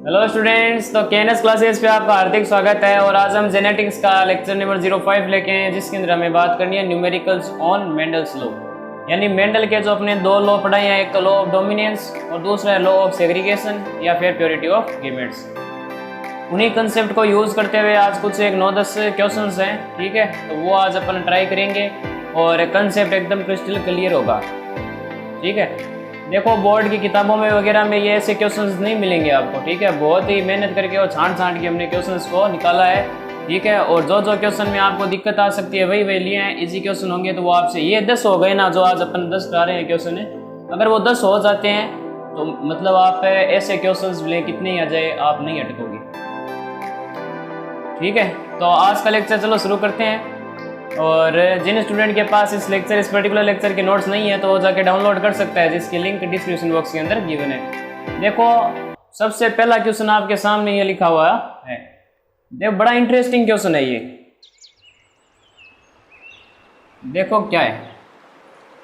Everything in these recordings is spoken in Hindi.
हेलो स्टूडेंट्स, तो केएनएस क्लासेस पे आपका हार्दिक स्वागत है। और आज हम जेनेटिक्स का लेक्चर नंबर 05 लेके हैं, जिसके अंदर हमें बात करनी है न्यूमेरिकल्स ऑन मेंडल्स लॉ। यानी मेंडल के जो अपने दो लॉ पढ़ाए हैं, एक लॉ ऑफ डोमिनेंस और दूसरा है लॉ ऑफ सेग्रीगेशन या फिर प्योरिटी ऑफ गैमेट्स। उन्हीं कंसेप्ट को यूज़ करते हुए आज कुछ एक 9-10 क्वेश्चंस हैं, ठीक है। तो वो आज अपन ट्राई करेंगे और कंसेप्ट एकदम क्रिस्टल क्लियर होगा, ठीक है। देखो, बोर्ड की किताबों में वगैरह में ये ऐसे क्वेश्चंस नहीं मिलेंगे आपको, ठीक है। बहुत ही मेहनत करके और छांट के हमने क्वेश्चंस को निकाला है, ठीक है। और जो जो क्वेश्चन में आपको दिक्कत आ सकती है वही लिए हैं। इजी क्वेश्चन होंगे तो वो आपसे, ये 10 हो गए ना जो आज अपन 10 करा रहे हैं क्वेश्चन है, अगर वो 10 हो जाते हैं तो मतलब आप ऐसे क्वेश्चन ले कितने ही आ जाए आप नहीं अटकोगे, ठीक है। तो आज का लेक्चर चलो शुरू करते हैं। और जिन स्टूडेंट के पास इस पर्टिकुलर लेक्चर के नोट्स नहीं है तो वो जाके डाउनलोड कर सकता है, जिसकी लिंक डिस्क्रिप्शन बॉक्स के अंदर गिवन है। देखो, सबसे पहला क्वेश्चन आपके सामने ये लिखा हुआ है। देखो, बड़ा इंटरेस्टिंग क्वेश्चन है ये। देखो क्या है,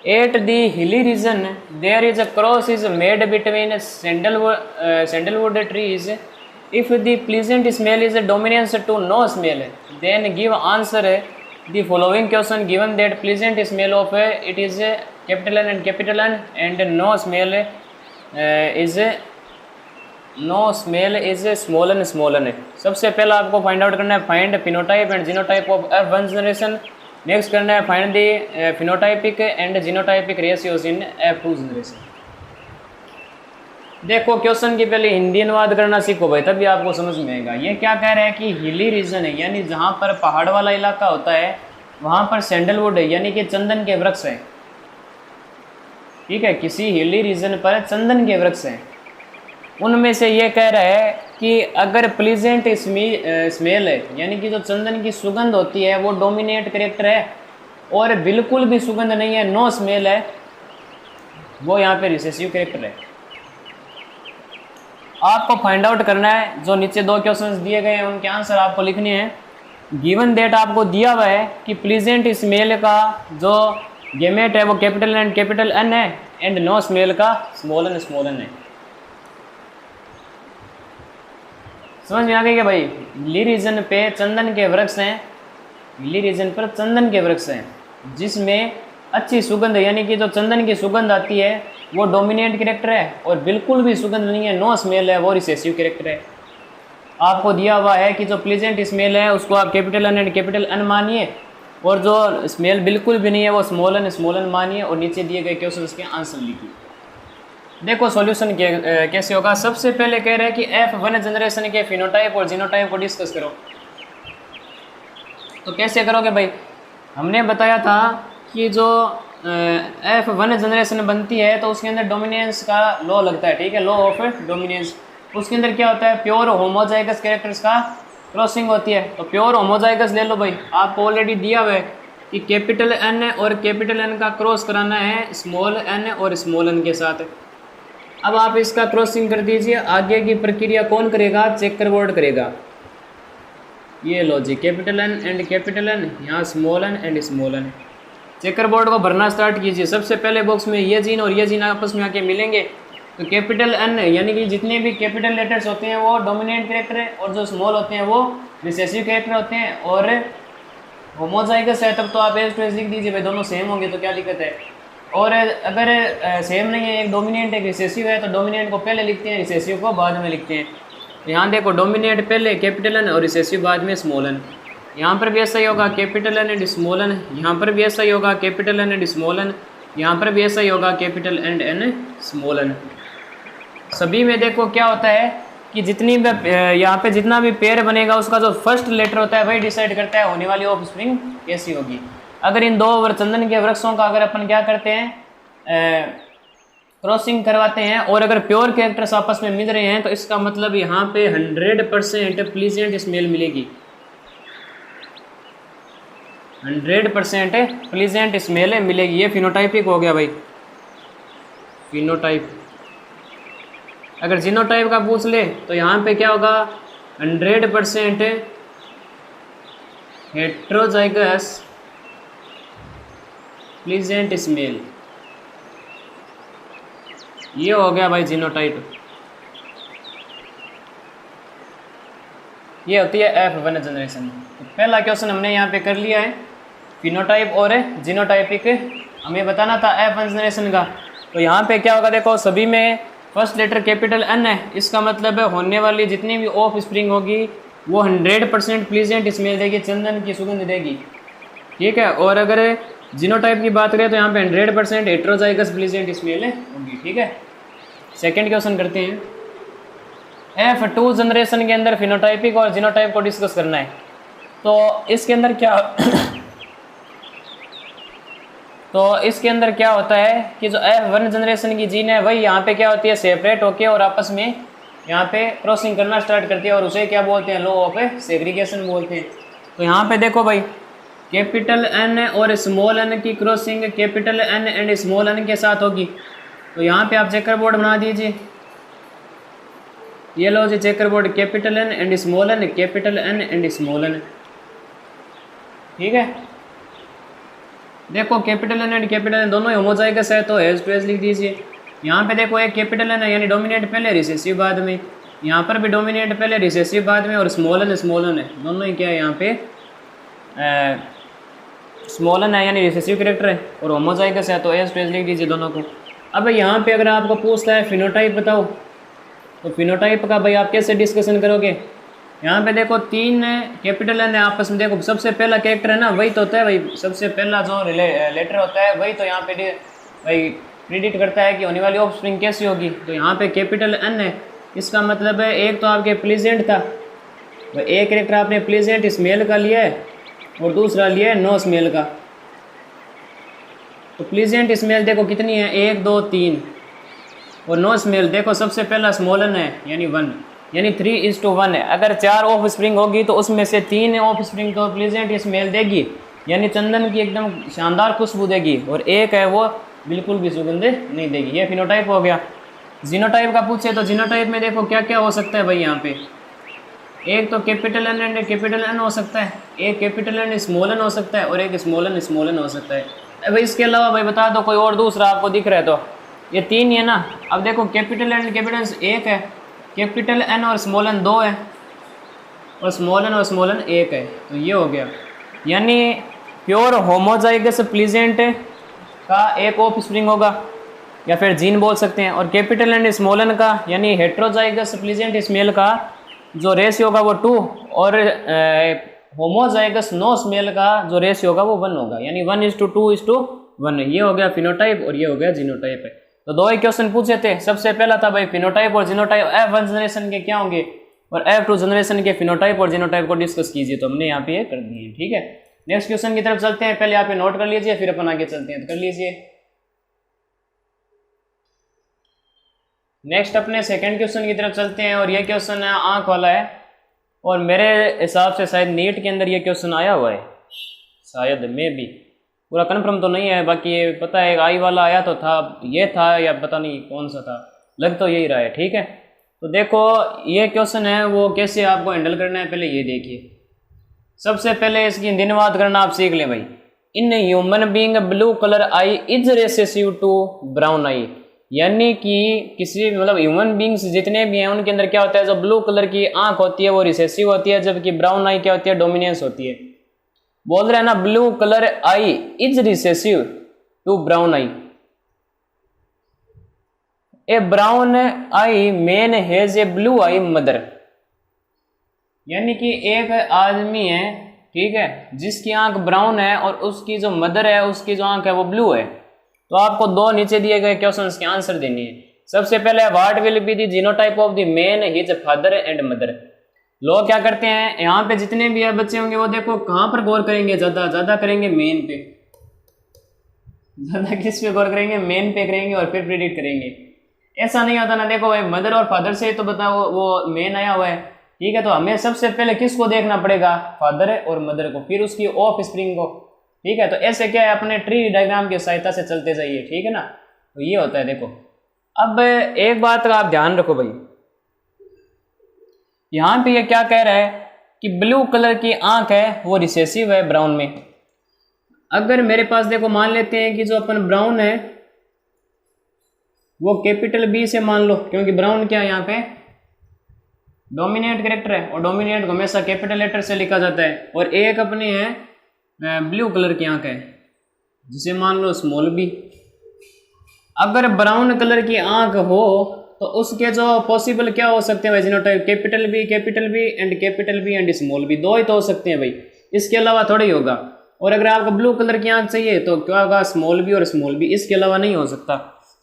at the hilly region there is a cross is made between sandalwood trees. If the pleasant smell is dominance to no smell, then give answer the following question given that pleasant smell of it is capital N and no smell is small n। सबसे पहला आपको फाइंड आउट करना है find phenotype and genotype of F1 generation. Next करना है find the phenotypic and genotypic ratios in F2 generation. देखो, क्वेश्चन की पहले हिंदी अनुवाद करना सीखो भाई, तभी आपको समझ में आएगा। ये क्या कह रहा है कि हिली रीजन है, यानी जहाँ पर पहाड़ वाला इलाका होता है वहाँ पर सैंडलवुड है, यानी कि चंदन के वृक्ष हैं, ठीक है। किसी हिली रीजन पर चंदन के वृक्ष हैं। उनमें से ये कह रहा है कि अगर प्लीजेंट स्मेल है, यानी कि जो चंदन की सुगंध होती है वो डोमिनेट करेक्टर है, और बिल्कुल भी सुगंध नहीं है, नो स्मेल है, वो यहाँ पे रिसेसिव करेक्टर है। आपको फाइंड आउट करना है, जो नीचे दो क्वेश्चंस दिए गए हैं उनके आंसर आपको लिखने हैं। गिवन डेट आपको दिया हुआ है कि प्लीजेंट स्मेल का जो गेमेट है वो कैपिटल N है एंड नो स्मेल का स्मॉल n है। समझ में आ गई क्या भाई? हिली रीजन पे चंदन के वृक्ष हैं, हिली रीजन पर चंदन के वृक्ष हैं जिसमें अच्छी सुगंध, यानी कि जो चंदन की सुगंध आती है वो डोमिनेंट कैरेक्टर है, और बिल्कुल भी सुगंध नहीं है, नो स्मेल है, वो रिसेसिव कैरेक्टर है। आपको दिया हुआ है कि जो प्लीजेंट स्मेल है उसको आप capital N and capital N मानिए, और जो स्मेल बिल्कुल भी नहीं है वो स्मॉल n मानिए, और नीचे दिए गए क्वेश्चन के आंसर लिखिए। देखो सॉल्यूशन कैसे होगा। सबसे पहले कह रहे हैं कि F1 जनरेशन के फिनोटाइप और जीनोटाइप को डिस्कस करो। तो कैसे करोगे भाई? हमने बताया था कि जो F1 जनरेशन बनती है तो उसके अंदर डोमिनेंस का लॉ लगता है, ठीक है, लॉ ऑफ डोमिनेंस। उसके अंदर क्या होता है, प्योर होमोजाइगस कैरेक्टर्स का क्रॉसिंग होती है। तो प्योर होमोजाइगस ले लो भाई, आपको ऑलरेडी दिया हुआ है कि कैपिटल N और कैपिटल N का क्रॉस कराना है स्मॉल n और स्मॉल n के साथ। अब आप इसका क्रॉसिंग कर दीजिए। आगे की प्रक्रिया कौन करेगा? चेकर बोर्ड करेगा। ये लो जी, capital N and capital N, यहाँ small n and small n। Checkerboard को भरना स्टार्ट कीजिए। सबसे पहले बॉक्स में ये जीन और ये जीन आपस में आके मिलेंगे, तो कैपिटल N यानी कि जितने भी कैपिटल लेटर्स होते हैं वो डोमिनेंट कैरेक्टर है, और जो स्मॉल होते हैं वो रिसेसिव कैरेक्टर होते हैं। और होमोजाइगस है तब तो आप एज टू एज लिख दीजिए भाई, दोनों सेम होंगे तो क्या दिक्कत है। और अगर सेम नहीं है, एक डोमिनेंट एक रिसेसिव है, तो डोमिनेंट को पहले लिखते हैं, रिसेसिव को बाद में लिखते हैं। यहाँ देखो, डोमिनेंट पहले कैपिटल N और रिसेसिव बाद में स्मॉल n। यहाँ पर भी ऐसा ही होगा, capital N and small n। यहाँ पर भी ऐसा ही होगा, capital N and small n। यहाँ पर भी ऐसा ही होगा, कैपिटल N स्मॉल n। सभी में देखो क्या होता है कि जितनी भी यहाँ पे जितना भी पेयर बनेगा उसका जो फर्स्ट लेटर होता है वही डिसाइड करता है होने वाली ऑफस्प्रिंग कैसी होगी। अगर इन दो चंदन के वृक्षों का अगर अपन क्या करते हैं, क्रॉसिंग करवाते हैं, और अगर प्योर कैरेक्टर्स आपस में मिल रहे हैं, तो इसका मतलब यहाँ पे 100% प्लीजेंट स्मेल मिलेगी। 100% प्लीजेंट स्मेल मिलेगी। ये फिनोटाइपिक हो गया भाई, फिनोटाइप। अगर जीनोटाइप का पूछ ले तो यहाँ पे क्या होगा, 100% हेट्रोजाइगस प्लीजेंट स्मेल। ये हो गया भाई जीनोटाइप। ये होती है F1 जनरेशन। तो पहला क्वेश्चन हमने यहाँ पे कर लिया है, फिनोटाइप और जीनोटाइपिक हमें बताना था F1 जनरेशन का। तो यहाँ पे क्या होगा, देखो सभी में फर्स्ट लेटर कैपिटल N है, इसका मतलब है होने वाली जितनी भी ऑफ स्प्रिंग होगी वो 100% प्लीजेंट स्मेल देगी, चंदन की सुगंध देगी, ठीक है। और अगर जीनोटाइप की बात करें तो यहाँ पे 100% हेट्रोजाइगस प्लीजेंट स्मेल होगी, ठीक है। सेकंड क्वेश्चन करते हैं, F2 जनरेशन के अंदर फिनोटाइपिक और जीनोटाइप को डिस्कस करना है। तो इसके अंदर क्या होता है कि जो F1 जनरेशन की जीन है वही यहाँ पे क्या होती है, सेपरेट होके और आपस में यहाँ पे क्रॉसिंग करना स्टार्ट करती है और उसे क्या बोलते हैं, लॉ ऑफ सेग्रीगेशन बोलते हैं। तो यहाँ पे देखो भाई, कैपिटल N और स्मॉल n की crossing capital N and small n के साथ होगी। तो यहाँ पे आप चेकर बोर्ड बना दीजिए, ये लो जी checkerboard, capital N and small n, capital N and small n, ठीक है। देखो capital N and capital N दोनों होमोजाइगस है, तो एज टू एज लिख दीजिए। यहाँ पे देखो एक कैपिटल N है यानी डोमिनेंट पहले रिसेसिव बाद में, यहाँ पर भी डोमिनेंट पहले रिसेसिव बाद में, और स्मॉल n है, दोनों ही क्या है यहाँ पे स्मॉल n है यानी रिसेसिव कैरेक्टर है और होमोजाइगस है, तो एज टू एज लिख दीजिए दोनों को। अब यहाँ पे अगर आपको पूछता है फिनोटाइप बताओ, तो फिनोटाइप का भाई आप कैसे डिस्कशन करोगे। यहाँ पे देखो 3 कैपिटल N है आपस में, देखो सबसे पहला कैरेक्टर है ना वही तो होता है भाई, सबसे पहला जो लेटर होता है वही तो यहाँ पे भाई प्रिडिक्ट करता है कि होने वाली ऑफ स्प्रिंग कैसी होगी। तो यहाँ पे कैपिटल N है, इसका मतलब है एक तो आपके प्लीजेंट था, तो एक कैरेक्टर आपने प्लीजेंट स्मेल का लिया है और दूसरा लिया है नो स्मेल का। तो प्लीजेंट स्मेल देखो कितनी है, 1 2 3, और नो स्मेल देखो सबसे पहला स्मॉल n है यानी 1, यानी 3:1 है। अगर 4 ऑफ स्प्रिंग होगी तो उसमें से 3 ऑफ स्प्रिंग तो प्लीजेंट स्मेल देगी यानी चंदन की एकदम शानदार खुशबू देगी, और एक है वो बिल्कुल भी सुगंध नहीं देगी। ये फिनोटाइप हो गया। जीनोटाइप का पूछे तो जीनोटाइप में देखो क्या क्या हो सकता है भाई, यहाँ पे एक तो capital N and capital N हो सकता है, एक कैपिटल N स्मॉल n हो सकता है, और एक स्मॉल n हो सकता है। भाई इसके अलावा भाई बता दो कोई और दूसरा आपको दिख रहा है, तो ये 3 ही है ना। अब देखो कैपिटल N कैपिटल N 1 है, कैपिटल N और स्मॉल n 2 है, और स्मॉल n 1 है, तो ये हो गया। यानी प्योर होमोजाइगस प्लीजेंट का एक ऑफ स्प्रिंग होगा या फिर जीन बोल सकते हैं, और कैपिटल N स्मॉल n का यानी हेट्रोजाइगस प्लीजेंट स्मेल का जो रेशियो होगा वो 2, और होमोजाइगस नो स्मेल का जो रेशियो होगा वो 1 होगा, यानी 1:2:1। ये हो गया फिनोटाइप और ये हो गया जीनोटाइप है। तो 2 ही क्वेश्चन पूछे थे। सबसे पहला था भाई फिनोटाइप और जीनोटाइप F1 जनरेशन के क्या होंगे, और F2 जनरेशन के फिनोटाइप और जीनोटाइप को डिस्कस कीजिए। तो हमने यहाँ पे ये कर दिए, ठीक है। नेक्स्ट क्वेश्चन की तरफ चलते हैं, पहले यहाँ पे नोट कर लीजिए फिर अपन आगे चलते हैं, तो कर लीजिए। नेक्स्ट अपने सेकंड क्वेश्चन की तरफ चलते हैं, और ये क्वेश्चन है आंख वाला है, और मेरे हिसाब से शायद नीट के अंदर ये क्वेश्चन आया हुआ है, शायद में भी पूरा कन्फर्म तो नहीं है, बाकी ये पता है आई वाला आया तो था, ये था या पता नहीं कौन सा था, लग तो यही रहा है, ठीक है। तो देखो ये क्वेश्चन है वो कैसे आपको हैंडल करना है, पहले ये देखिए। सबसे पहले इसकी धन्यवाद करना आप सीख लें भाई। In human being blue colour eye is recessive to brown eye, यानी कि किसी मतलब ह्यूमन बींग्स जितने भी हैं उनके अंदर क्या होता है, जो ब्लू कलर की आंख होती है वो रिसेसिव होती है, जबकि ब्राउन आई क्या होती है, डोमिनेंस होती है। बोल रहे हैं ना blue colour eye is recessive to brown eye, a brown eye man has a blue eye mother, यानी कि एक आदमी है, ठीक है, जिसकी आंख ब्राउन है और उसकी जो मदर है उसकी जो आंख है वो ब्लू है। तो आपको 2 नीचे दिए गए क्वेश्चंस के आंसर देनी है। सबसे पहले what will be the genotype of the man his father and mother. लोग क्या करते हैं, यहाँ पे जितने भी बच्चे होंगे वो देखो कहाँ पर गौर करेंगे, ज्यादा करेंगे मेन पे, ज्यादा किस पे गौर करेंगे, मेन पे करेंगे और फिर प्रेडिक्ट करेंगे। ऐसा नहीं होता ना, देखो भाई मदर और फादर से तो बताओ वो मेन आया हुआ है, ठीक है। तो हमें सबसे पहले किसको देखना पड़ेगा, फादर और मदर को, फिर उसकी ऑफ स्प्रिंग को, ठीक है। तो ऐसे क्या है, अपने ट्री डायग्राम की सहायता से चलते जाइए, ठीक है ना। तो ये होता है। देखो अब एक बात का आप ध्यान रखो भाई, यहाँ पे ये क्या कह रहा है कि ब्लू कलर की आंख है वो रिसेसिव है ब्राउन में। अगर मेरे पास देखो मान लेते हैं कि जो अपन ब्राउन है वो कैपिटल बी से मान लो, क्योंकि ब्राउन क्या है यहाँ पे डोमिनेंट कैरेक्टर है और डोमिनेंट को हमेशा कैपिटल लेटर से लिखा जाता है। और एक अपनी है ब्लू कलर की आंख है, जिसे मान लो स्मॉल बी। अगर ब्राउन कलर की आंख हो तो उसके जो पॉसिबल क्या हो सकते हैं भाई genotype, capital B and small B, दो ही तो हो सकते हैं भाई, इसके अलावा थोड़ा ही होगा। और अगर आपको ब्लू कलर की आंख चाहिए तो क्या होगा, स्मॉल बी और स्मॉल बी, इसके अलावा नहीं हो सकता।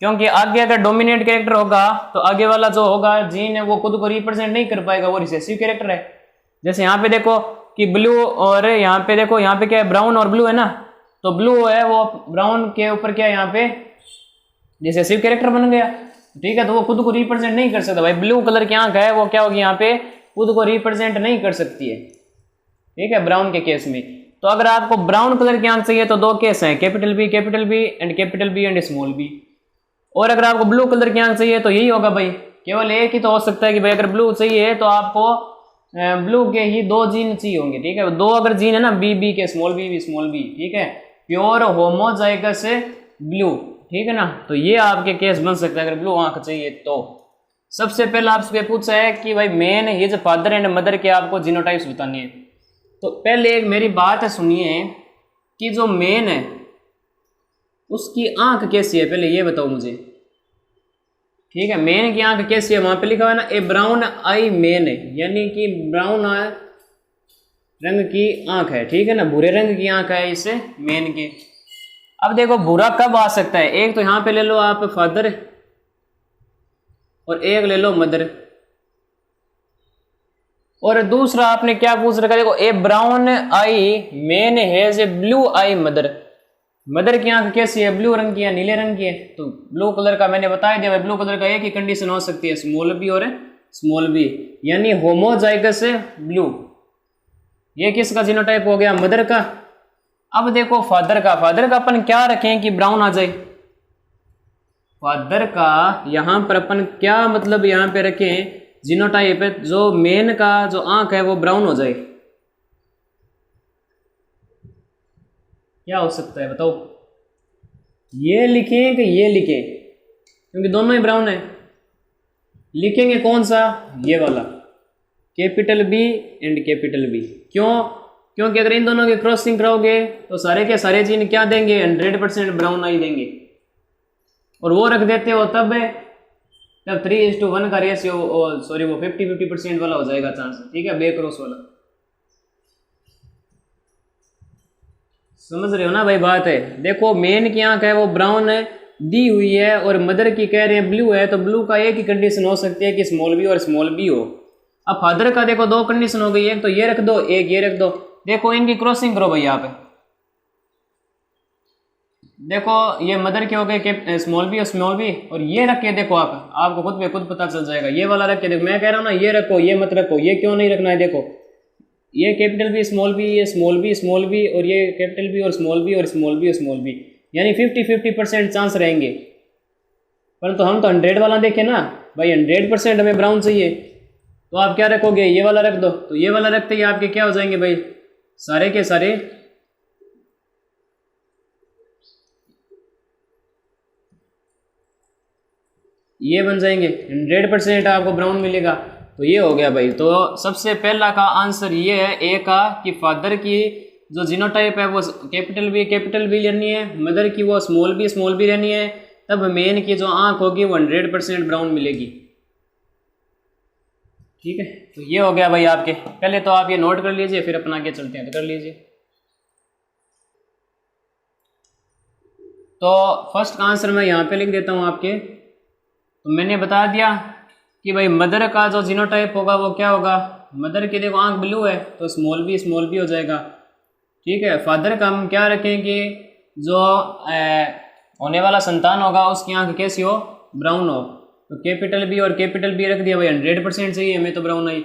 क्योंकि आगे अगर डोमिनेंट कैरेक्टर होगा तो आगे वाला जो होगा जीन है वो खुद को रिप्रेजेंट नहीं कर पाएगा, वो रिसेसिव कैरेक्टर है। जैसे यहाँ पे देखो कि ब्लू, और यहाँ पे देखो यहाँ पे क्या है, ब्राउन और ब्लू है ना, तो ब्लू है वो ब्राउन के ऊपर क्या है यहाँ पे रिसेसिव कैरेक्टर बन गया, ठीक है। तो वो खुद को रिप्रेजेंट नहीं कर सकता भाई, ब्लू कलर की आंख है वो क्या होगी यहाँ पे खुद को रिप्रेजेंट नहीं कर सकती है, ठीक है, ब्राउन के केस में। तो अगर आपको ब्राउन कलर की आंख चाहिए तो दो केस हैं, capital B and small B. और अगर आपको ब्लू कलर की आंख चाहिए तो यही होगा भाई, केवल एक ही तो हो सकता है कि भाई अगर ब्लू चाहिए तो आपको ब्लू के ही दो जीन चाहिए होंगे, ठीक है। दो अगर जीन है ना, बी के स्मॉल बी, ठीक है, प्योर होमोजाइगस ब्लू, ठीक है ना। तो ये आपके केस बन सकता है अगर ब्लू आंख चाहिए तो। सबसे पहले आपसे पूछा है कि भाई main his father and mother के आपको जीनोटाइप्स बतानी है। तो पहले एक मेरी बात है सुनिए कि जो मेन है उसकी आंख कैसी है, पहले ये बताओ मुझे, ठीक है। मेन की आंख कैसी है, वहां पे लिखा हुआ है ना, ए ब्राउन आई मेन है, यानी कि ब्राउन रंग की आंख है, ठीक है ना, भूरे रंग की आंख है इसे मेन की। अब देखो भूरा कब आ सकता है, एक तो यहां पे ले लो आप फादर और एक ले लो मदर, और दूसरा आपने क्या पूछ रखा, देखो a brown eye men has a blue eye mother, mother की आंख कैसी है, ब्लू रंग की है, नीले रंग की है। तो ब्लू कलर का मैंने बताया दिया, ब्लू कलर का एक ही कंडीशन हो सकती है, स्मॉल बी और स्मॉल बी, यानी होमोजाइगस ब्लू। ये किसका जीनोटाइप हो गया, मदर का। अब देखो फादर का अपन क्या रखें कि ब्राउन आ जाए, फादर का यहां पर अपन क्या मतलब यहां पे रखें जीनोटाइप है, जो मेन का जो आंख है वो ब्राउन हो जाए। क्या हो सकता है बताओ, ये लिखें कि ये लिखें, क्योंकि दोनों ही ब्राउन है। लिखेंगे कौन सा, ये वाला, capital B and capital B. क्यों, क्योंकि अगर इन दोनों की क्रॉसिंग कराओगे तो सारे के सारे जीन क्या देंगे, 100% ब्राउन आई देंगे। और वो रख देते हो तब 3:1 का रेशियो, सॉरी वो 50-50% वाला हो जाएगा चांस, ठीक है, बे क्रॉस वाला। समझ रहे हो ना भाई बात है। देखो मेन की आंख है वो ब्राउन है दी हुई है, और मदर की कह रहे हैं ब्लू है, तो ब्लू का एक ही कंडीशन हो सकती है कि स्मॉल बी और स्मॉल बी हो। अब फादर का देखो दो कंडीशन हो गई, एक तो ये रख दो, एक ये रख दो। देखो इनकी क्रॉसिंग करो भाई यहाँ पे, देखो ये मदर के हो गए स्मॉल बी और स्मॉल बी, और ये रख के देखो आपको खुद पे खुद पता चल जाएगा। ये वाला रख के देखो, मैं कह रहा हूँ ना ये रखो, ये मत रखो, ये क्यों नहीं रखना है, देखो ये कैपिटल बी स्मॉल बी, ये स्मॉल बी, और ये कैपिटल बी और स्मॉल बी और स्मॉल बी, यानी 50-50% चांस रहेंगे। परंतु हम तो 100 वाला देखें ना भाई, 100% हमें ब्राउन चाहिए, तो आप क्या रखोगे, ये वाला रख दो। तो ये वाला रखते ही आपके क्या हो जाएंगे भाई, सारे के सारे ये बन जाएंगे, 100% आपको ब्राउन मिलेगा। तो ये हो गया भाई। तो सबसे पहला का आंसर ये है ए का, कि फादर की जो जीनोटाइप है वो कैपिटल बी लेनी है, मदर की वो स्मॉल बी लेनी है, तब मेन की जो आंख होगी वो 100% ब्राउन मिलेगी, ठीक है। तो ये हो गया भाई आपके। पहले तो आप ये नोट कर लीजिए, फिर अपना आगे चलते हैं, तो कर लीजिए। तो फर्स्ट का आंसर मैं यहाँ पे लिख देता हूँ आपके। तो मैंने बता दिया कि भाई मदर का जो जीनोटाइप होगा वो क्या होगा, मदर की देखो आंख ब्लू है तो स्मॉल बी हो जाएगा, ठीक है। फादर का हम क्या रखेंगे, जो होने वाला संतान होगा उसकी आंख कैसी हो, ब्राउन हो, तो कैपिटल बी और कैपिटल बी रख दिया भाई, 100% चाहिए हमें तो ब्राउन आई।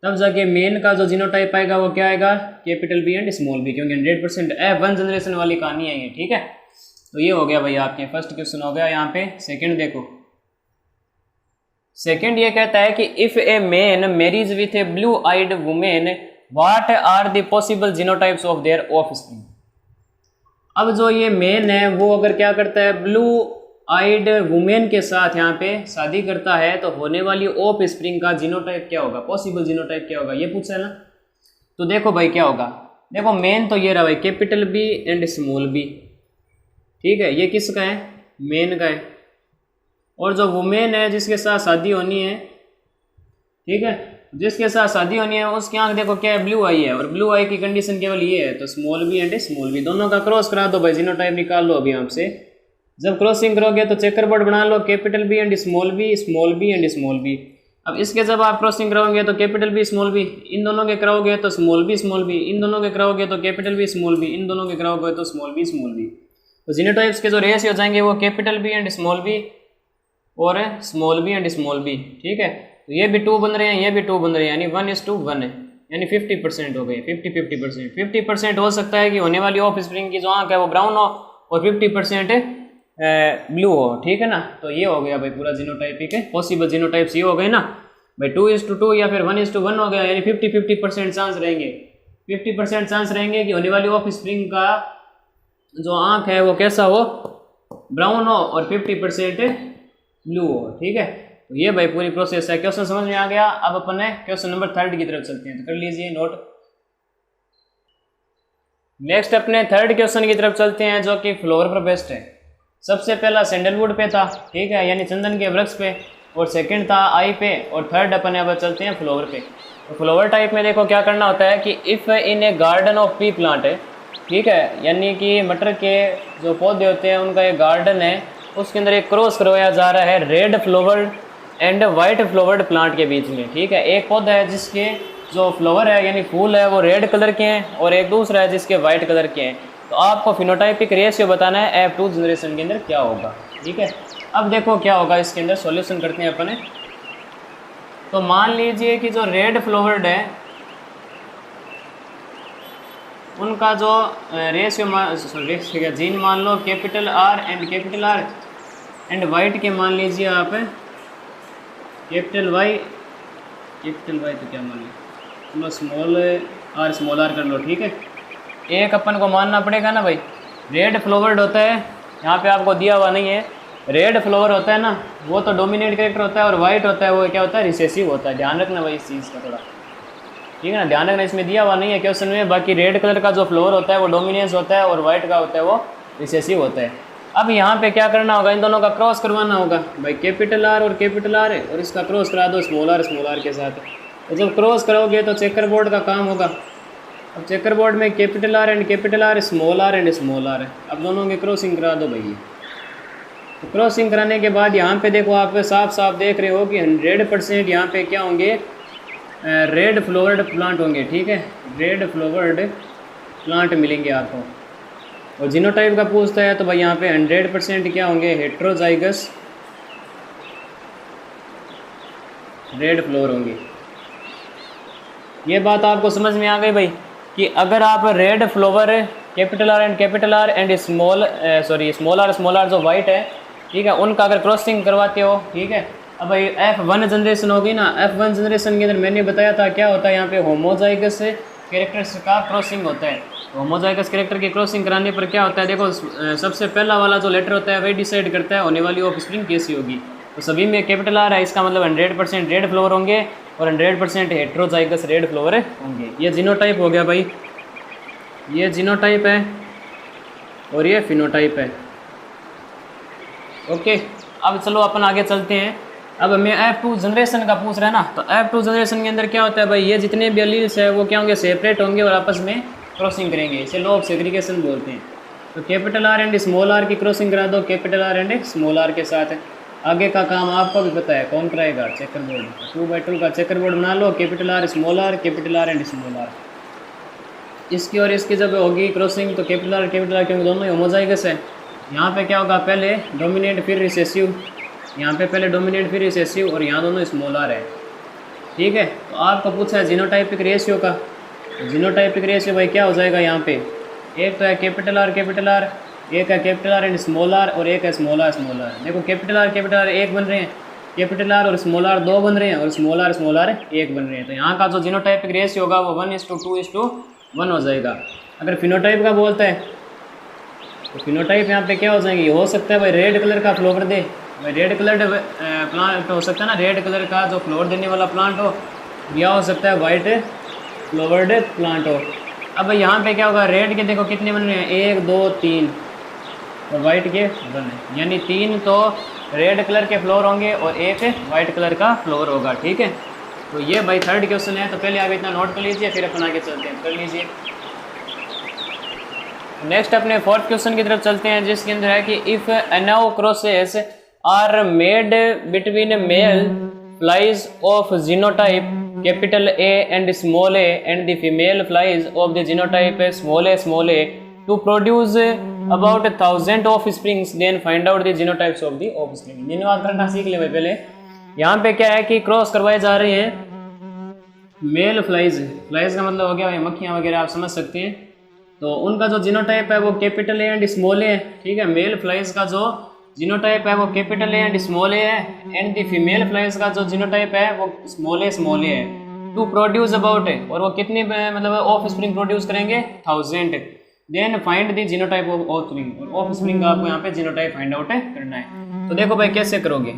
तब जाके मेन का जो जीनोटाइप आएगा वो क्या आएगा, capital B and small B, क्योंकि 100% F1 जनरेशन वाली कहानी है ये, ठीक है। तो ये हो गया भाई आपके फर्स्ट क्वेश्चन हो गया। यहाँ पे सेकंड देखो, सेकंड ये कहता है कि if a man marries with a blue eyed women what are the possible genotypes of their offspring. अब जो ये मैन है वो अगर क्या करता है, ब्लू आइड वुमेन के साथ यहाँ पे शादी करता है तो होने वाली ऑफ स्प्रिंग का जीनोटाइप क्या होगा, पॉसिबल जीनोटाइप क्या होगा, ये पूछा है ना। तो देखो भाई क्या होगा, देखो मेन तो ये रहा भाई capital B and small B, ठीक है, ये किसका है, मेन का है। और जो वुमेन है जिसके साथ शादी होनी है, ठीक है, जिसके साथ शादी होनी है उसकी आंख देखो क्या है, ब्लू आई है, और ब्लू आई की कंडीशन केवल ये है, तो small B and small B दोनों का क्रॉस करा दो भाई, जीनोटाइप निकाल लो अभी आपसे। जब क्रॉसिंग करोगे तो चेकर बोर्ड बना लो, capital B and small B and small B. अब इसके जब आप क्रॉसिंग कराओगे तो कैपिटल बी स्मॉल बी, इन दोनों के कराओगे तो स्मॉल बी, इन दोनों के कराओगे तो कैपिटल बी स्मॉल बी, इन दोनों के कराओगे तो स्मॉल बी। तो जीनोटाइप्स के जो रेशियो हो जाएंगे वो capital B and small B और small B and small B, ठीक है। तो ये भी 2 बन रहे हैं, ये भी 2 बन रहे हैं, यानी 1:1 है, यानी 50% हो गए, 50% 50% हो सकता है कि होने वाली ऑफ स्प्रिंग की जो आंख है वो ब्राउन हो और 50% ब्लू हो, ठीक है ना। तो ये हो गया भाई पूरा जीनोटाइपिक है, पॉसिबल जीनोटाइप्स ये हो गए ना भाई, 2:2 या फिर 1:1 हो गया, यानी 50% चांस रहेंगे, 50% चांस रहेंगे कि होने वाली ऑफ स्प्रिंग का जो आंख है वो कैसा हो, ब्राउन हो और 50% ब्लू हो, ठीक है। तो ये भाई पूरी प्रोसेस है। क्वेश्चन समझ में आ गया। अब अपन क्वेश्चन नंबर 3 की तरफ चलते हैं, तो कर लीजिए नोट। नेक्स्ट अपने 3rd क्वेश्चन की तरफ चलते हैं जो कि फ्लोर पर बेस्ड है। सबसे पहला सैंडलवुड पे था, ठीक है, यानी चंदन के वृक्ष पे, और सेकंड था आई पे, और थर्ड अपन अब चलते हैं फ्लोवर पे। तो फ्लोवर टाइप में देखो क्या करना होता है कि if in A garden of P plant है, ठीक है, यानी कि मटर के जो पौधे होते हैं उनका एक गार्डन है, उसके अंदर एक क्रॉस करवाया जा रहा है रेड फ्लोवर्ड एंड वाइट फ्लोवर्ड प्लांट के बीच में, ठीक है। एक पौधा है जिसके जो फ्लावर है यानी फूल है वो रेड कलर के हैं, और एक दूसरा है जिसके वाइट कलर के हैं। तो आपको फिनोटाइपिक रेशियो बताना है F2 जनरेशन के अंदर क्या होगा, ठीक है। अब देखो क्या होगा इसके अंदर, सॉल्यूशन करते हैं अपने। तो मान लीजिए कि जो रेड फ्लावर्ड है उनका जो रेशियो जीन मान लो कैपिटल R एंड वाइट के मान लीजिए आप कैपिटल वाई तो क्या मान लो स्मॉल r कर लो, ठीक है। एक अपन को मानना पड़ेगा ना भाई, रेड फ्लावर्ड होता है, यहाँ पे आपको दिया हुआ नहीं है, रेड फ्लावर होता है ना वो तो डोमिनेट कैरेक्टर होता है, और वाइट होता है वो क्या होता है, रिसेसिव होता है। ध्यान रखना भाई इस चीज़ का थोड़ा, ठीक है ना, ध्यान रखना, इसमें दिया हुआ नहीं है क्वेश्चन में। बाकी रेड कलर का जो फ्लावर होता है वो डोमिनेंस होता है, और वाइट का होता है वो रिसेसिव होता है। अब यहाँ पे क्या करना होगा, इन दोनों का क्रॉस करवाना होगा भाई, कैपिटल R और कैपिटल R है, और इसका क्रॉस करा दो स्मॉल r के साथ। तो जब क्रॉस करोगे तो चेकर बोर्ड का काम होगा। अब चेकर बोर्ड में capital R and capital R, small r and small r है। अब दोनों की क्रॉसिंग करा दो भाई। तो क्रॉसिंग कराने के बाद यहाँ पे देखो आप साफ देख रहे हो कि 100% यहाँ पे क्या होंगे, रेड फ्लावर्ड प्लांट होंगे, ठीक है, रेड फ्लावर्ड प्लांट मिलेंगे आपको। और जीनोटाइप का पूछता है तो भाई यहाँ पे 100% क्या होंगे, हेट्रोजाइगस रेड फ्लोर होंगे। ये बात आपको समझ में आ गई भाई कि अगर आप red flower capital R and small r जो वाइट है, ठीक है, उनका अगर क्रॉसिंग करवाते हो, ठीक है। अब भाई F1 जनरेशन होगी ना, F1 जनरेशन के अंदर मैंने बताया था क्या होता है, यहाँ पे होमोजाइगस कैरेक्टर्स का क्रॉसिंग होता है। होमोजाइगस कैरेक्टर की क्रॉसिंग कराने पर क्या होता है, देखो सबसे पहला वाला जो लेटर होता है वही डिसाइड करता है होने वाली ऑफ स्प्रिंग कैसी होगी। तो सभी में कैपिटल R है, इसका मतलब 100% रेड फ्लोवर होंगे और 100% हेट्रोजाइगस रेड फ्लोवर होंगे। ये जीनोटाइप हो गया भाई, ये जीनोटाइप है और ये फिनोटाइप है। ओके, अब चलो अपन आगे चलते हैं। अब मैं F2 जनरेशन का पूछ रहा है ना, तो F2 जनरेशन के अंदर क्या होता है भाई, ये जितने भी एलील्स है वो क्या होंगे, सेपरेट होंगे और आपस में क्रॉसिंग करेंगे, इसे लॉ ऑफ सेग्रीगेशन बोलते हैं। तो capital R and small r की क्रॉसिंग करा दो capital R and small r के साथ। आगे का काम आपको भी पता है, कौन कराएगा, चेकर बोर्ड। 2x2 का चेकर बोर्ड बना लो, capital R capital R and small r। इसकी और इसकी जब होगी क्रॉसिंग तो कैपिटल R क्योंकि दोनों ही होमोजाइगस है। यहाँ पे क्या होगा, पहले डोमिनेट फिर रिसेसिव, यहाँ पे पहले डोमिनेट फिर रिसेसिव, और यहाँ दोनों स्मॉल r है, ठीक है। तो आपको पूछा है जीनोटाइपिक रेशियो का। जीनोटाइपिक रेशियो भाई क्या हो जाएगा, यहाँ पे एक तो है कैपिटल R, एक है capital R and small r, और एक है स्मॉल r। देखो कैपिटल R एक बन रहे हैं, कैपिटल R और स्मॉल r 2 बन रहे हैं, और स्मॉल r एक बन रहे हैं। तो यहाँ का जो जीनोटाइपिक रेशियो होगा वो 1:2:1 हो जाएगा। अगर फिनोटाइप का बोलता है तो फिनोटाइप यहाँ पे क्या हो जाएंगे, हो सकता है भाई रेड कलर का फ्लावर दे, भाई रेड कलर्ड प्लांट हो सकता है ना, रेड कलर का जो फ्लावर देने वाला प्लांट हो, या हो सकता है वाइट फ्लावर्ड प्लांट हो। अब भाई यहाँ पे क्या होगा, रेड के देखो कितने बन रहे हैं, 1 2 3, और वाइट के बन रहे, यानी 3 तो रेड कलर के फ्लावर होंगे और 1 वाइट कलर का फ्लावर होगा। ठीक है, तो ये भाई थर्ड क्वेश्चन है, तो पहले आप इतना नोट कर लीजिए, फिर अपन आगे चलते हैं, कर लीजिए। नेक्स्ट अपने फोर्थ क्वेश्चन की तरफ चलते हैं, जिसके अंदर है कि if now crosses are made between male flies of genotype capital A and small A and the female flies of the genotype small A to produce about 1000 offsprings, then find out the genotypes of the offspring. धन्यवाद करना सीख ले भाई। पहले यहाँ पे क्या है कि क्रॉस करवाए जा रहे हैं मेल फ्लाइज, फ्लाइज का मतलब हो गया भाई मक्खियाँ वगैरह, आप समझ सकते हैं। तो उनका जो जीनोटाइप है वो कैपिटल ए एंड स्मॉल ए है। ठीक है, मेल फ्लाइज का जो जीनोटाइप है वो कैपिटल ए एंड स्मॉल ए है, एंड द फीमेल फ्लाइज का जो जीनोटाइप है वो स्मॉल ए है। टू प्रोड्यूस अबाउट है, और वो कितनी मतलब ऑफ स्प्रिंग प्रोड्यूस करेंगे, 1000। Then find the genotype of offspring, और ऑफ स्प्रिंग का आपको यहाँ पे जीनोटाइप फाइंड आउट करना है। तो देखो भाई कैसे करोगे,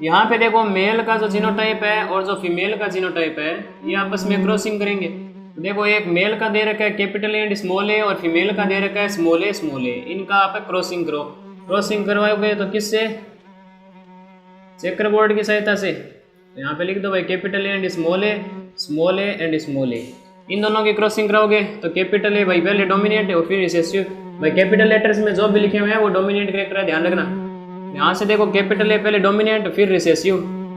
यहाँ पे देखो मेल का जो जीनोटाइप है और जो फीमेल का जीनोटाइप है ये आपस में क्रॉसिंग करेंगे। तो देखो एक मेल का दे रखा है कैपिटल ए एंड स्मॉल ए, और फीमेल का दे रखा है स्मॉल ए, इनका आप क्रॉसिंग करो। क्रॉसिंग करवाओगे तो किससे, चेकर बोर्ड की सहायता से। तो यहाँ पे लिख दो भाई capital A and small A and small A, इन दोनों की क्रॉसिंग कराओगे तो कैपिटल ए भाई पहले डोमिनेट है और फिर रिसेसिव। भाई कैपिटल लेटर्स में जो भी लिखे हुए हैं वो डोमिनेट करेक्टर है, ध्यान रखना। यहाँ से देखो कैपिटल ए पहले डोमिनेट फिर रिसेसिव।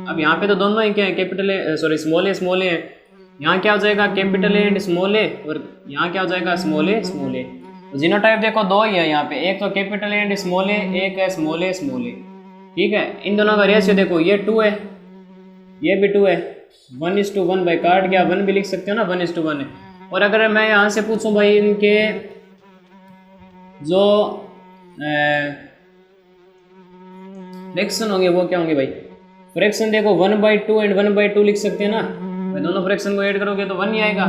अब यहाँ पे तो दोनों ही क्या है, कैपिटल ए सॉरी स्मॉल ए है। यहाँ क्या हो जाएगा कैपिटल ए एंड स्मॉल ए, और यहाँ क्या हो जाएगा स्मॉल ए। तो जीनोटाइप देखो दो ही है यहाँ पे, एक तो कैपिटल ए एंड स्मॉल ए, एक है स्मॉल ए। ठीक है, इन दोनों का रेशियो देखो ये 2 है, ये भी 2 है, 1:1 भाई काट के आप 1 भी लिख सकते हो ना, 1:1 है। और अगर मैं यहाँ से पूछूं भाई इनके जो फ्रैक्शन होंगे वो क्या होंगे भाई, फ्रैक्शन देखो 1/2 एंड 1/2 लिख सकते हैं ना, भाई दोनों फ्रैक्शन को ऐड करोगे तो 1 ही आएगा।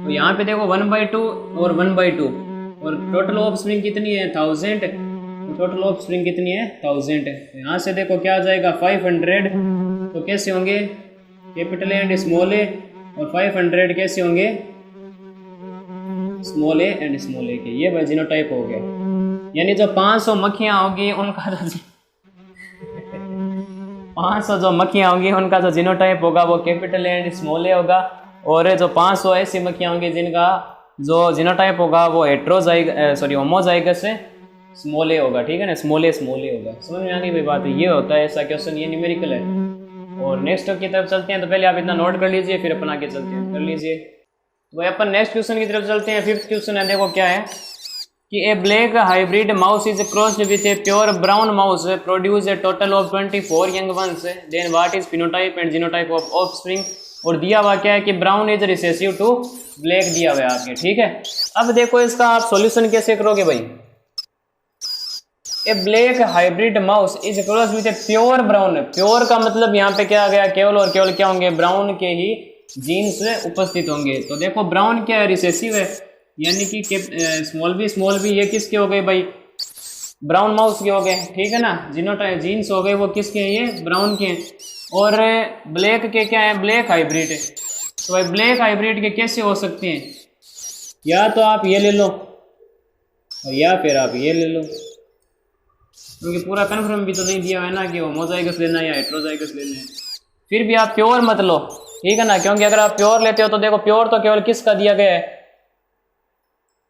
तो यहाँ पे देखो 1/2 और 1/2, और टोटल ऑफ स्प्रिंग कितनी है 1000, टोटल ऑफ स्प्रिंग कितनी है 1000। यहाँ से देखो क्या आ जाएगा 500, तो कैसे होंगे कैपिटल ए एंड स्मॉल ए, और 500 कैसे होंगे स्मॉल ए एंड स्मॉल ए के। ये भाई जीनोटाइप हो गया, यानी जो 500 मक्खियाँ होगी उनका जो 500 जो मक्खियाँ होंगी उनका जो जीनोटाइप होगा वो कैपिटल ए एंड स्मॉल ए होगा, और जो 500 ऐसी मक्खियाँ होंगी जिनका जो जीनोटाइप होगा वो होमोजाइगस स्मॉल ए होगा। ठीक है ना, स्मॉल ए होगा। समझ में आ गई भाई बात, ये होता है ऐसा क्वेश्चन, ये न्यूमेरिकल है। और नेक्स्ट की तरफ चलते हैं, तो पहले आप इतना नोट कर लीजिए फिर अपन आगे चलते हैं, कर लीजिए। तो भाई अपन नेक्स्ट क्वेश्चन की तरफ चलते हैं। 5th क्वेश्चन है, देखो क्या है कि a black hybrid mouse is crossed with a pure brown mouse produce a total of 24 young ones, then what is phenotype and genotype of offspring. और दिया हुआ क्या है कि brown is recessive to black दिया हुआ है आपके। ठीक है, अब देखो इसका आप सॉल्यूशन कैसे करोगे भाई। A black hybrid mouse is crossed with a pure brown, pure का मतलब यहाँ पे क्या आ गया, केवल और केवल क्या होंगे, ब्राउन के ही जीन्स उपस्थित होंगे। तो देखो ब्राउन क्या है, रिसेसिव है, यानी कि स्मॉल बी ये किसके हो गए भाई, ब्राउन माउस के हो गए। ठीक है ना, जीनोटाइप जीन्स हो गए वो किसके हैं, ये ब्राउन के हैं। और ब्लैक के क्या है, ब्लैक हाइब्रिड है। तो भाई ब्लैक हाइब्रिड के कैसे हो सकते हैं, या तो आप ये ले लो या फिर आप ये ले लो, क्योंकि पूरा कन्फर्म भी तो नहीं दिया है ना कि होमोजाइगस लेना है या हेटेरोजाइगस लेना है। फिर भी आप प्योर मत लो, ठीक है ना, क्योंकि अगर आप प्योर लेते हो तो देखो प्योर तो केवल किसका दिया गया है,